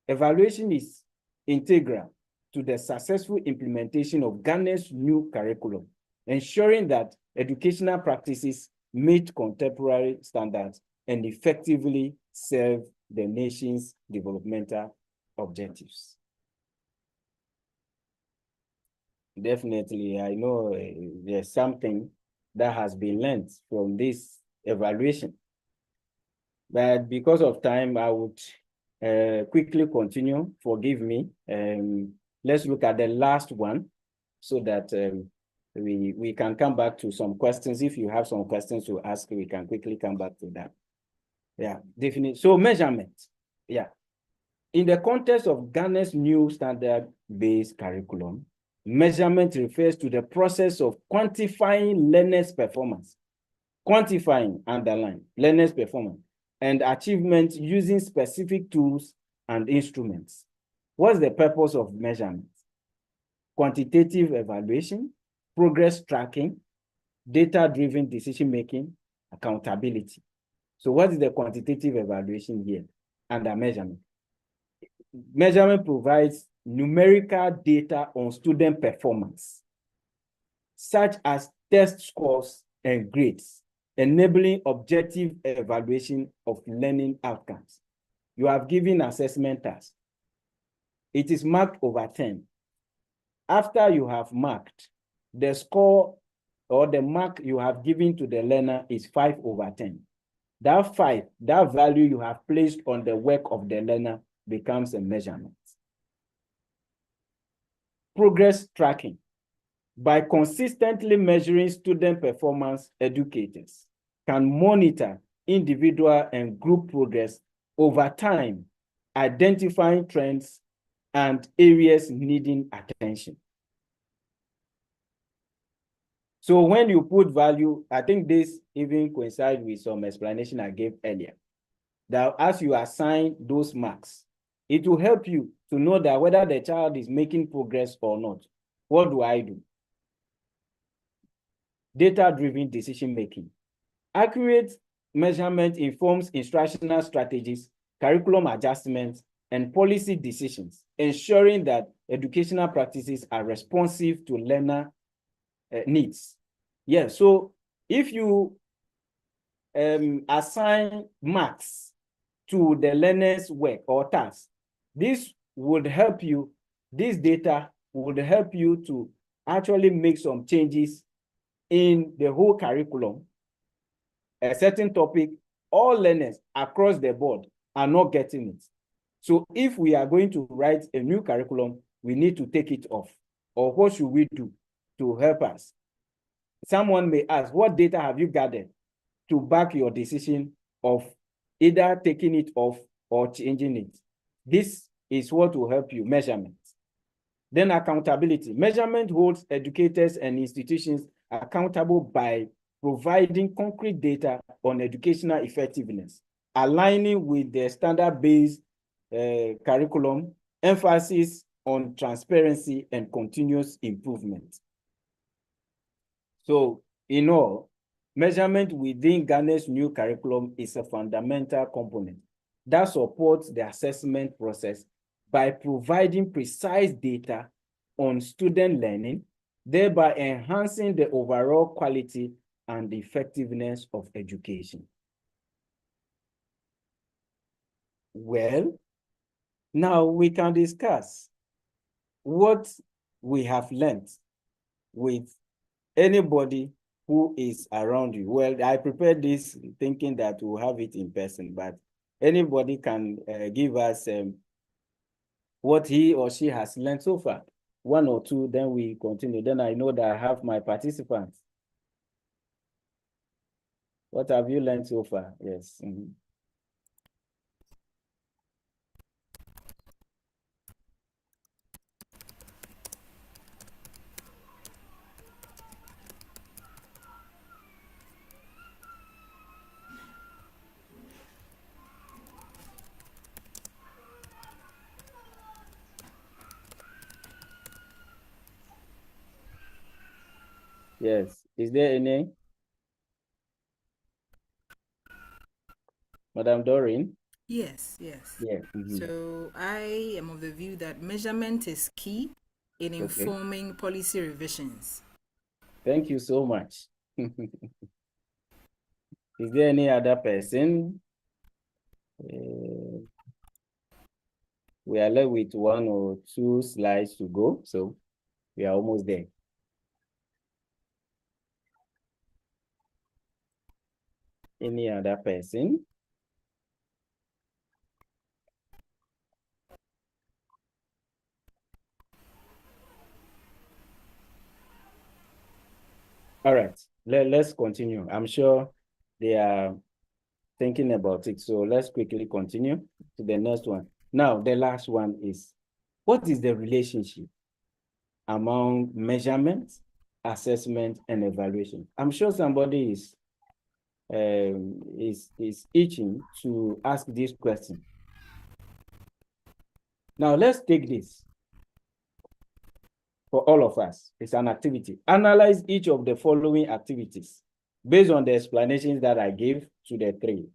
evaluation is integral to the successful implementation of Ghana's new curriculum, ensuring that educational practices meet contemporary standards and effectively serve the nation's developmental objectives. Definitely, I know there's something that has been learned from this evaluation. But because of time, I would quickly continue. Forgive me. Let's look at the last one so that we can come back to some questions. If you have some questions to ask, we can quickly come back to that. Yeah, definitely. So measurement. Yeah. In the context of Ghana's new standard-based curriculum, measurement refers to the process of quantifying learners' performance, quantifying, underline, learners' performance, and achievement using specific tools and instruments. What's the purpose of measurement? Quantitative evaluation, progress tracking, data-driven decision-making, accountability. So what is the quantitative evaluation here under measurement? Measurement provides numerical data on student performance, such as test scores and grades, enabling objective evaluation of learning outcomes. You have given assessment task. It is marked over 10. After you have marked, the score or the mark you have given to the learner is 5 over 10. That 5, that value you have placed on the work of the learner becomes a measurement. Progress tracking. By consistently measuring student performance, educators can monitor individual and group progress over time, identifying trends and areas needing attention. So when you put value, I think this even coincides with some explanation I gave earlier, that as you assign those marks, it will help you to know that whether the child is making progress or not. What do I do? Data-driven decision-making. Accurate measurement informs instructional strategies, curriculum adjustments, and policy decisions, ensuring that educational practices are responsive to learner needs. Yeah, so if you assign marks to the learner's work or task, this would help you, this data would help you to actually make some changes in the whole curriculum. A certain topic, all learners across the board are not getting it. So if we are going to write a new curriculum, we need to take it off. Or what should we do to help us? Someone may ask, what data have you gathered to back your decision of either taking it off or changing it? This is what will help you, measurement. Then accountability. Measurement holds educators and institutions accountable by providing concrete data on educational effectiveness, aligning with the standard-based curriculum, emphasis on transparency and continuous improvement. So in all, measurement within Ghana's new curriculum is a fundamental component that supports the assessment process by providing precise data on student learning, thereby enhancing the overall quality and effectiveness of education. Well, now we can discuss what we have learned with anybody who is around you. Well, I prepared this thinking that we'll have it in person, but anybody can give us what he or she has learned so far. One or two, then we continue. Then I know that I have my participants. What have you learned so far? Yes. Mm-hmm. Yes. Is there any? Madam Doreen? Yes, yes. Yeah. Mm-hmm. So I am of the view that measurement is key in informing policy revisions. Thank you so much. Is there any other person? We are left with 1 or 2 slides to go, so we are almost there. Any other person? All right, let's continue. I'm sure they are thinking about it. So let's quickly continue to the next one. Now, the last one is, what is the relationship among measurement, assessment, and evaluation? I'm sure somebody is itching to ask this question. Now, let's take this. For all of us, it's an activity. Analyze each of the following activities based on the explanations that I gave to the 3: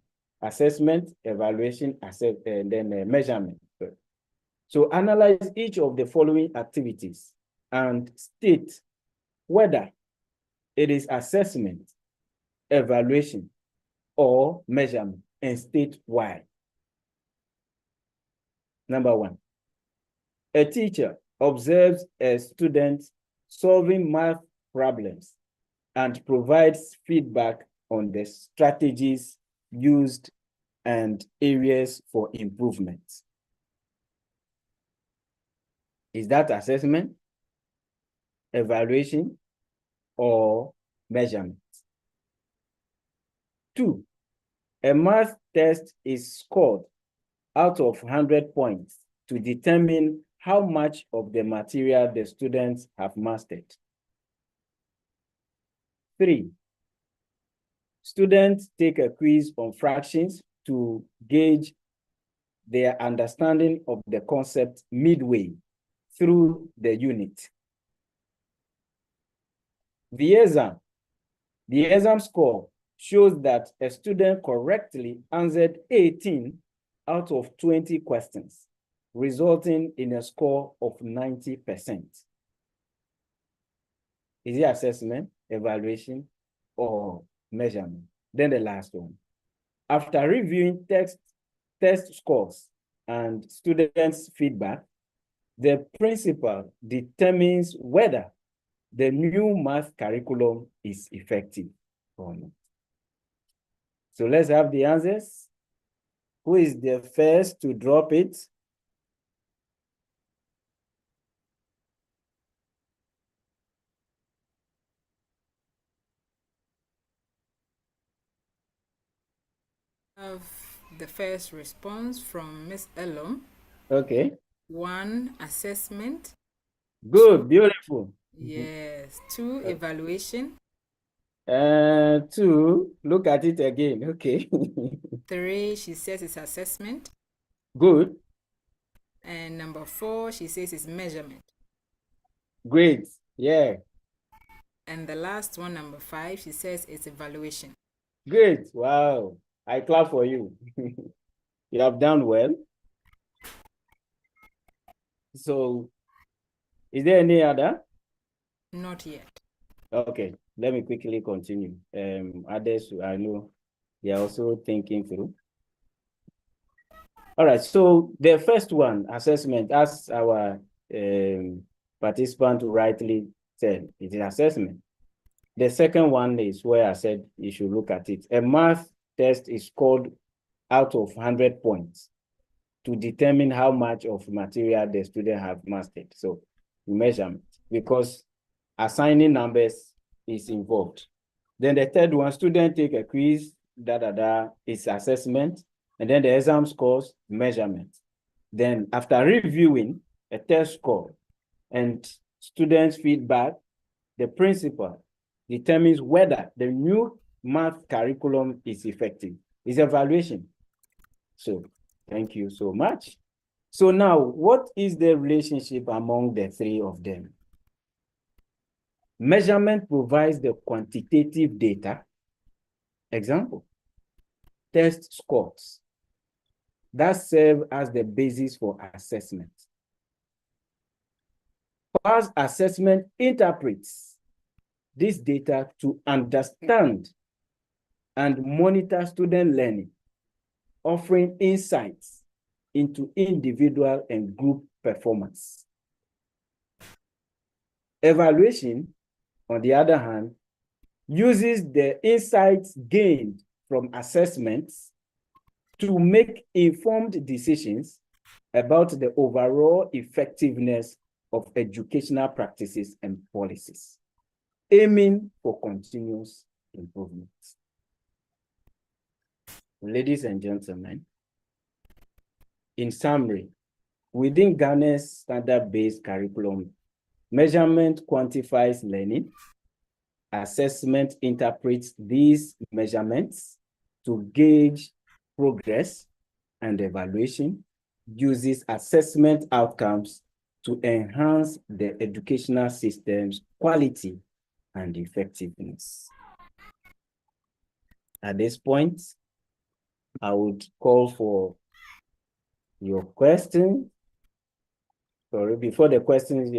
assessment, evaluation, and then measurement. So analyze each of the following activities and state whether it is assessment, evaluation, or measurement, and state why. Number 1, a teacher observes a student solving math problems and provides feedback on the strategies used and areas for improvement. Is that assessment, evaluation, or measurement? 2, a math test is scored out of 100 points to determine how much of the material the students have mastered. 3, students take a quiz on fractions to gauge their understanding of the concept midway through the unit. The exam score shows that a student correctly answered 18 out of 20 questions, resulting in a score of 90%. Is it assessment, evaluation, or measurement? Then the last one. After reviewing test scores and students' feedback, the principal determines whether the new math curriculum is effective or not. So let's have the answers. Who is the first to drop it? Of the first response from Miss Elom. Okay. 1, assessment. Good, beautiful. Yes. 2, evaluation. 2, look at it again. Okay. 3, she says it's assessment. Good. And number 4, she says it's measurement. Great. Yeah. And the last one, number 5, she says it's evaluation. Great. Wow. I clap for you. You have done well. So, is there any other? Not yet. Okay, let me quickly continue. Others, I know they are also thinking through. All right, so the first one, assessment, as our participant rightly said it is assessment. The second one is where I said you should look at it. A math test is scored out of 100 points to determine how much of material the student have mastered. So measurement, because assigning numbers is involved. Then the third one, student take a quiz, is assessment. And then the exam scores, measurement. Then after reviewing a test score and students' feedback, the principal determines whether the new math curriculum is effective. It's evaluation. So thank you so much. So now, what is the relationship among the three of them? Measurement provides the quantitative data. Example, test scores that serve as the basis for assessment. Whilst assessment interprets this data to understand and monitor student learning, offering insights into individual and group performance. Evaluation, on the other hand, uses the insights gained from assessments to make informed decisions about the overall effectiveness of educational practices and policies, aiming for continuous improvement. Ladies and gentlemen, in summary, within Ghana's standard-based curriculum, measurement quantifies learning, assessment interprets these measurements to gauge progress, and evaluation uses assessment outcomes to enhance the educational system's quality and effectiveness. At this point, I would call for your question. Sorry, before the questions,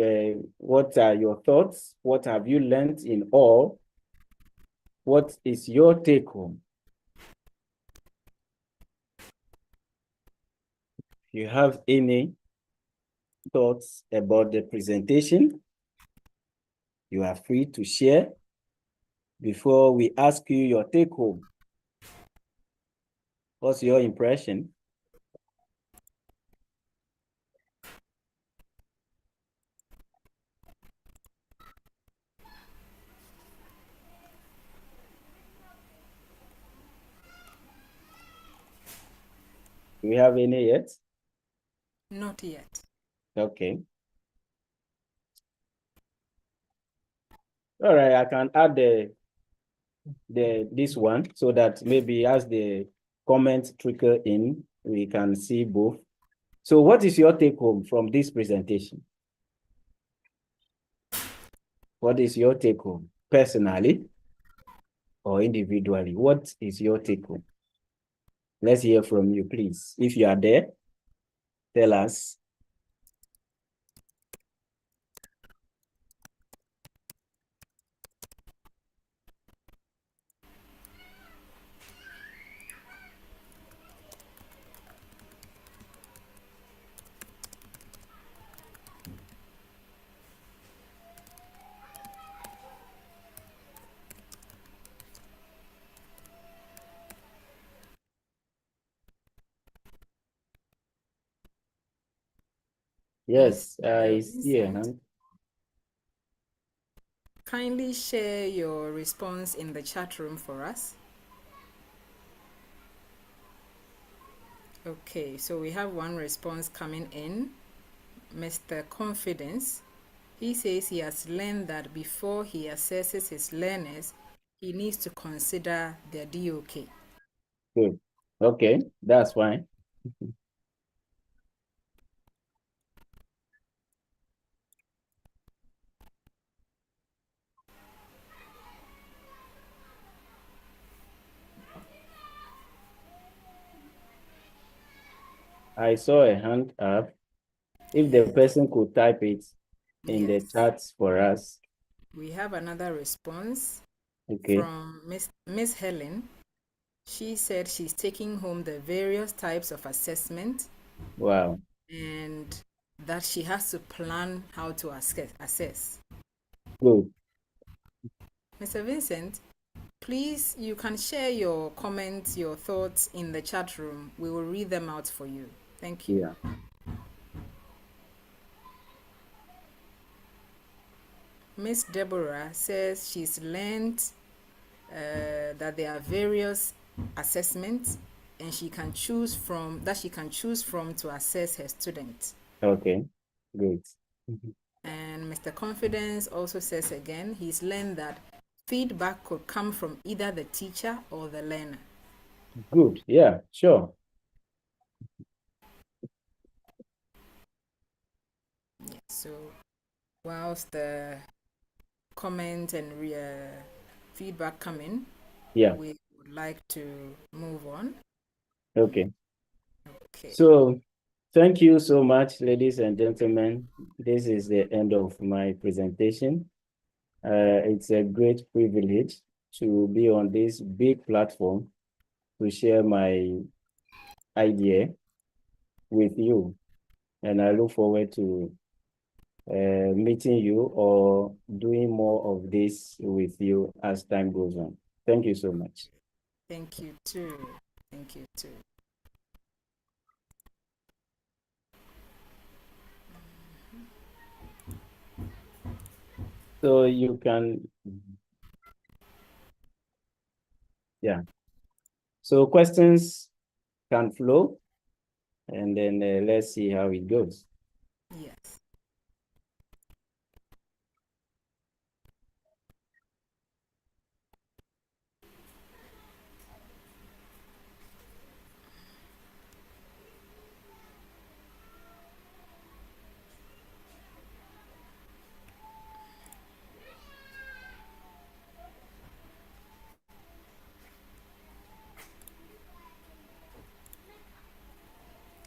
what are your thoughts? What have you learned in all? What is your take home? If you have any thoughts about the presentation, you are free to share before we ask you your take home. What's your impression? Do we have any yet? Not yet. Okay. All right, I can add this one so that maybe as the comments trickle in, we can see both. So what is your take home from this presentation? What is your take home personally or individually? What is your take home? Let's hear from you, please. If you are there, tell us. Yes, I see. Kindly share your response in the chat room for us. Okay, so we have one response coming in. Mr. Confidence, he says he has learned that before he assesses his learners, he needs to consider their DOK. Good. Okay, that's fine. I saw a hand up. If the person could type it in the chats for us. We have another response Okay. from Miss Helen. She said she's taking home the various types of assessment. Wow. And that she has to plan how to assess. Good. Mr. Vincent, please, you can share your comments, your thoughts in the chat room. We will read them out for you. Thank you. Yeah. Miss Deborah says she's learned that there are various assessments and she can choose from to assess her students. Okay. Good. And Mr. Confidence also says again, he's learned that feedback could come from either the teacher or the learner. Good. Yeah, sure. Yeah, so whilst the comment and feedback come in, Yeah. we would like to move on. Okay. Okay. So thank you so much, ladies and gentlemen. This is the end of my presentation. It's a great privilege to be on this big platform to share my idea with you. And I look forward to meeting you or doing more of this with you as time goes on. Thank you so much. Thank you too. Thank you too. So you can, yeah. So questions can flow, and then let's see how it goes. Yes.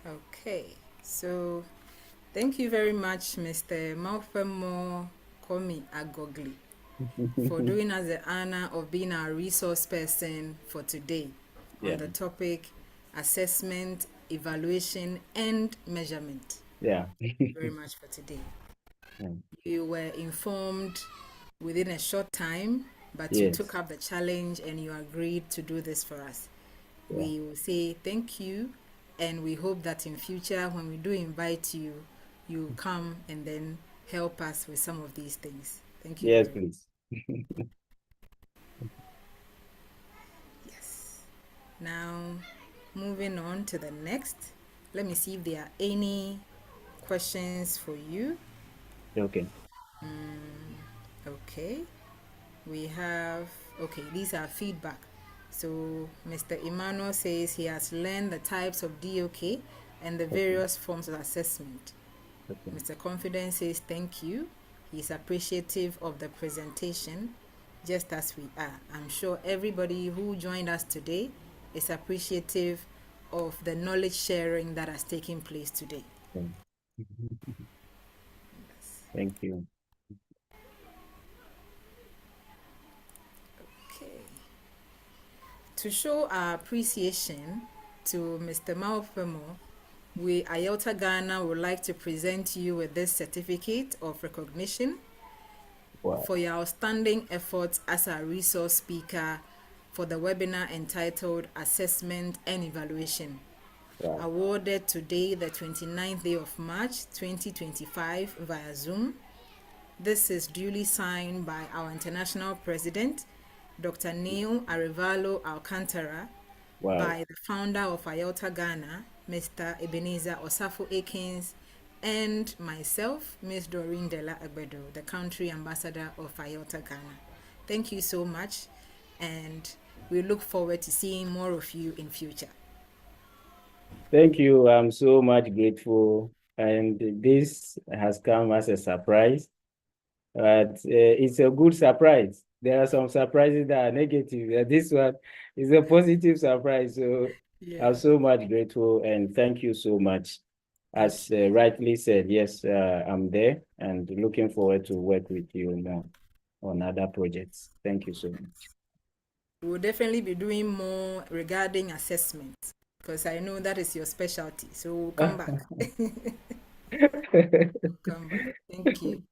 Okay. So thank you very much, Mr. Maufemo Komi Agogli, for doing us the honor of being our resource person for today Yeah. on the topic assessment, evaluation, and measurement. Yeah. Very much for today. Yeah. You were informed within a short time, but you Yes. took up the challenge and you agreed to do this for us. Yeah. We will say thank you, and we hope that in future when we do invite you, you come and then help us with some of these things. Thank you. Yes, very much. please. Yes. Now, moving on to the next. Let me see if there are any questions for you. Okay. Okay. We have, okay, these are feedback. So Mr. Emmanuel says he has learned the types of DOK and the various forms of assessment. Okay. Mr. Confidence says thank you. He's appreciative of the presentation, just as we are. I'm sure everybody who joined us today is appreciative of the knowledge sharing that has taken place today. Thank you. Okay. To show our appreciation to Mr. Maufemo, we, IELTA Ghana, would like to present you with this certificate of recognition for your outstanding efforts as a resource speaker for the webinar entitled Assessment and Evaluation. Wow. Awarded today, the 29th day of March 2025 via Zoom. This is duly signed by our international president, Dr. Neil Arevalo Alcantara, by the founder of IELTA Ghana, Mr. Ebenezer Osafo Akins, and myself, Ms. Doreen Della Agbedo, the country ambassador of IELTA Ghana. Thank you so much, and we look forward to seeing more of you in future. Thank you. I'm so much grateful. And this has come as a surprise, but it's a good surprise. There are some surprises that are negative. This one is a positive surprise. So yeah. I'm so much grateful and thank you so much. As rightly said, yes, I'm there and looking forward to work with you more on other projects. Thank you so much. We'll definitely be doing more regarding assessment because I know that is your specialty. So we'll come back. Come back. Thank you.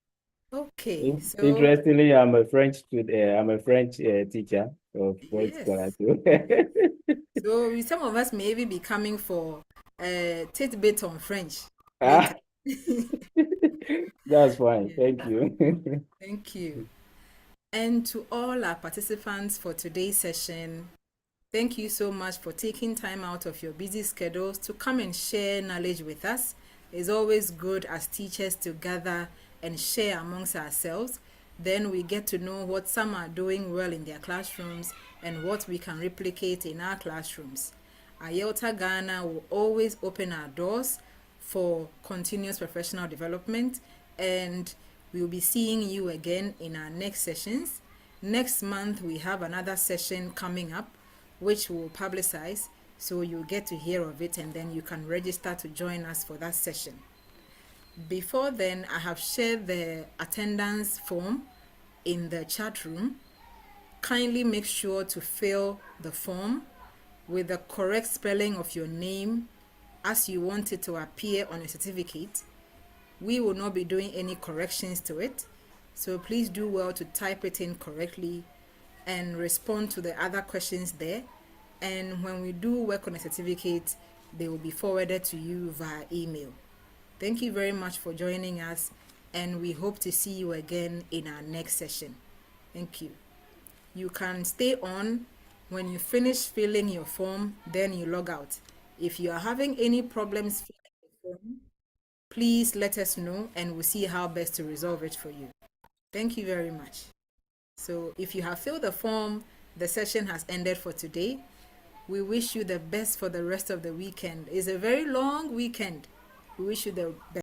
Okay, so Interestingly, I'm a French I'm a French teacher of French yes. scholar too. So some of us may even be coming for a tidbit on French later. Ah, that's fine. Yeah, Thank you. thank you. And to all our participants for today's session, thank you so much for taking time out of your busy schedules to come and share knowledge with us. It's always good as teachers to gather and share amongst ourselves. Then we get to know what some are doing well in their classrooms and what we can replicate in our classrooms. IELTA Ghana will always open our doors for continuous professional development, and we'll be seeing you again in our next sessions. Next month, we have another session coming up which we'll publicize, so you'll get to hear of it and then you can register to join us for that session. Before then, I have shared the attendance form in the chat room. Kindly make sure to fill the form with the correct spelling of your name as you want it to appear on a certificate. We will not be doing any corrections to it, so please do well to type it in correctly and respond to the other questions there. And when we do work on a certificate, they will be forwarded to you via email. Thank you very much for joining us, and we hope to see you again in our next session. Thank you. You can stay on. When you finish filling your form, then you log out. If you are having any problems filling the form, please let us know and we'll see how best to resolve it for you. Thank you very much. So if you have filled the form, the session has ended for today. We wish you the best for the rest of the weekend. It's a very long weekend. We wish you the best.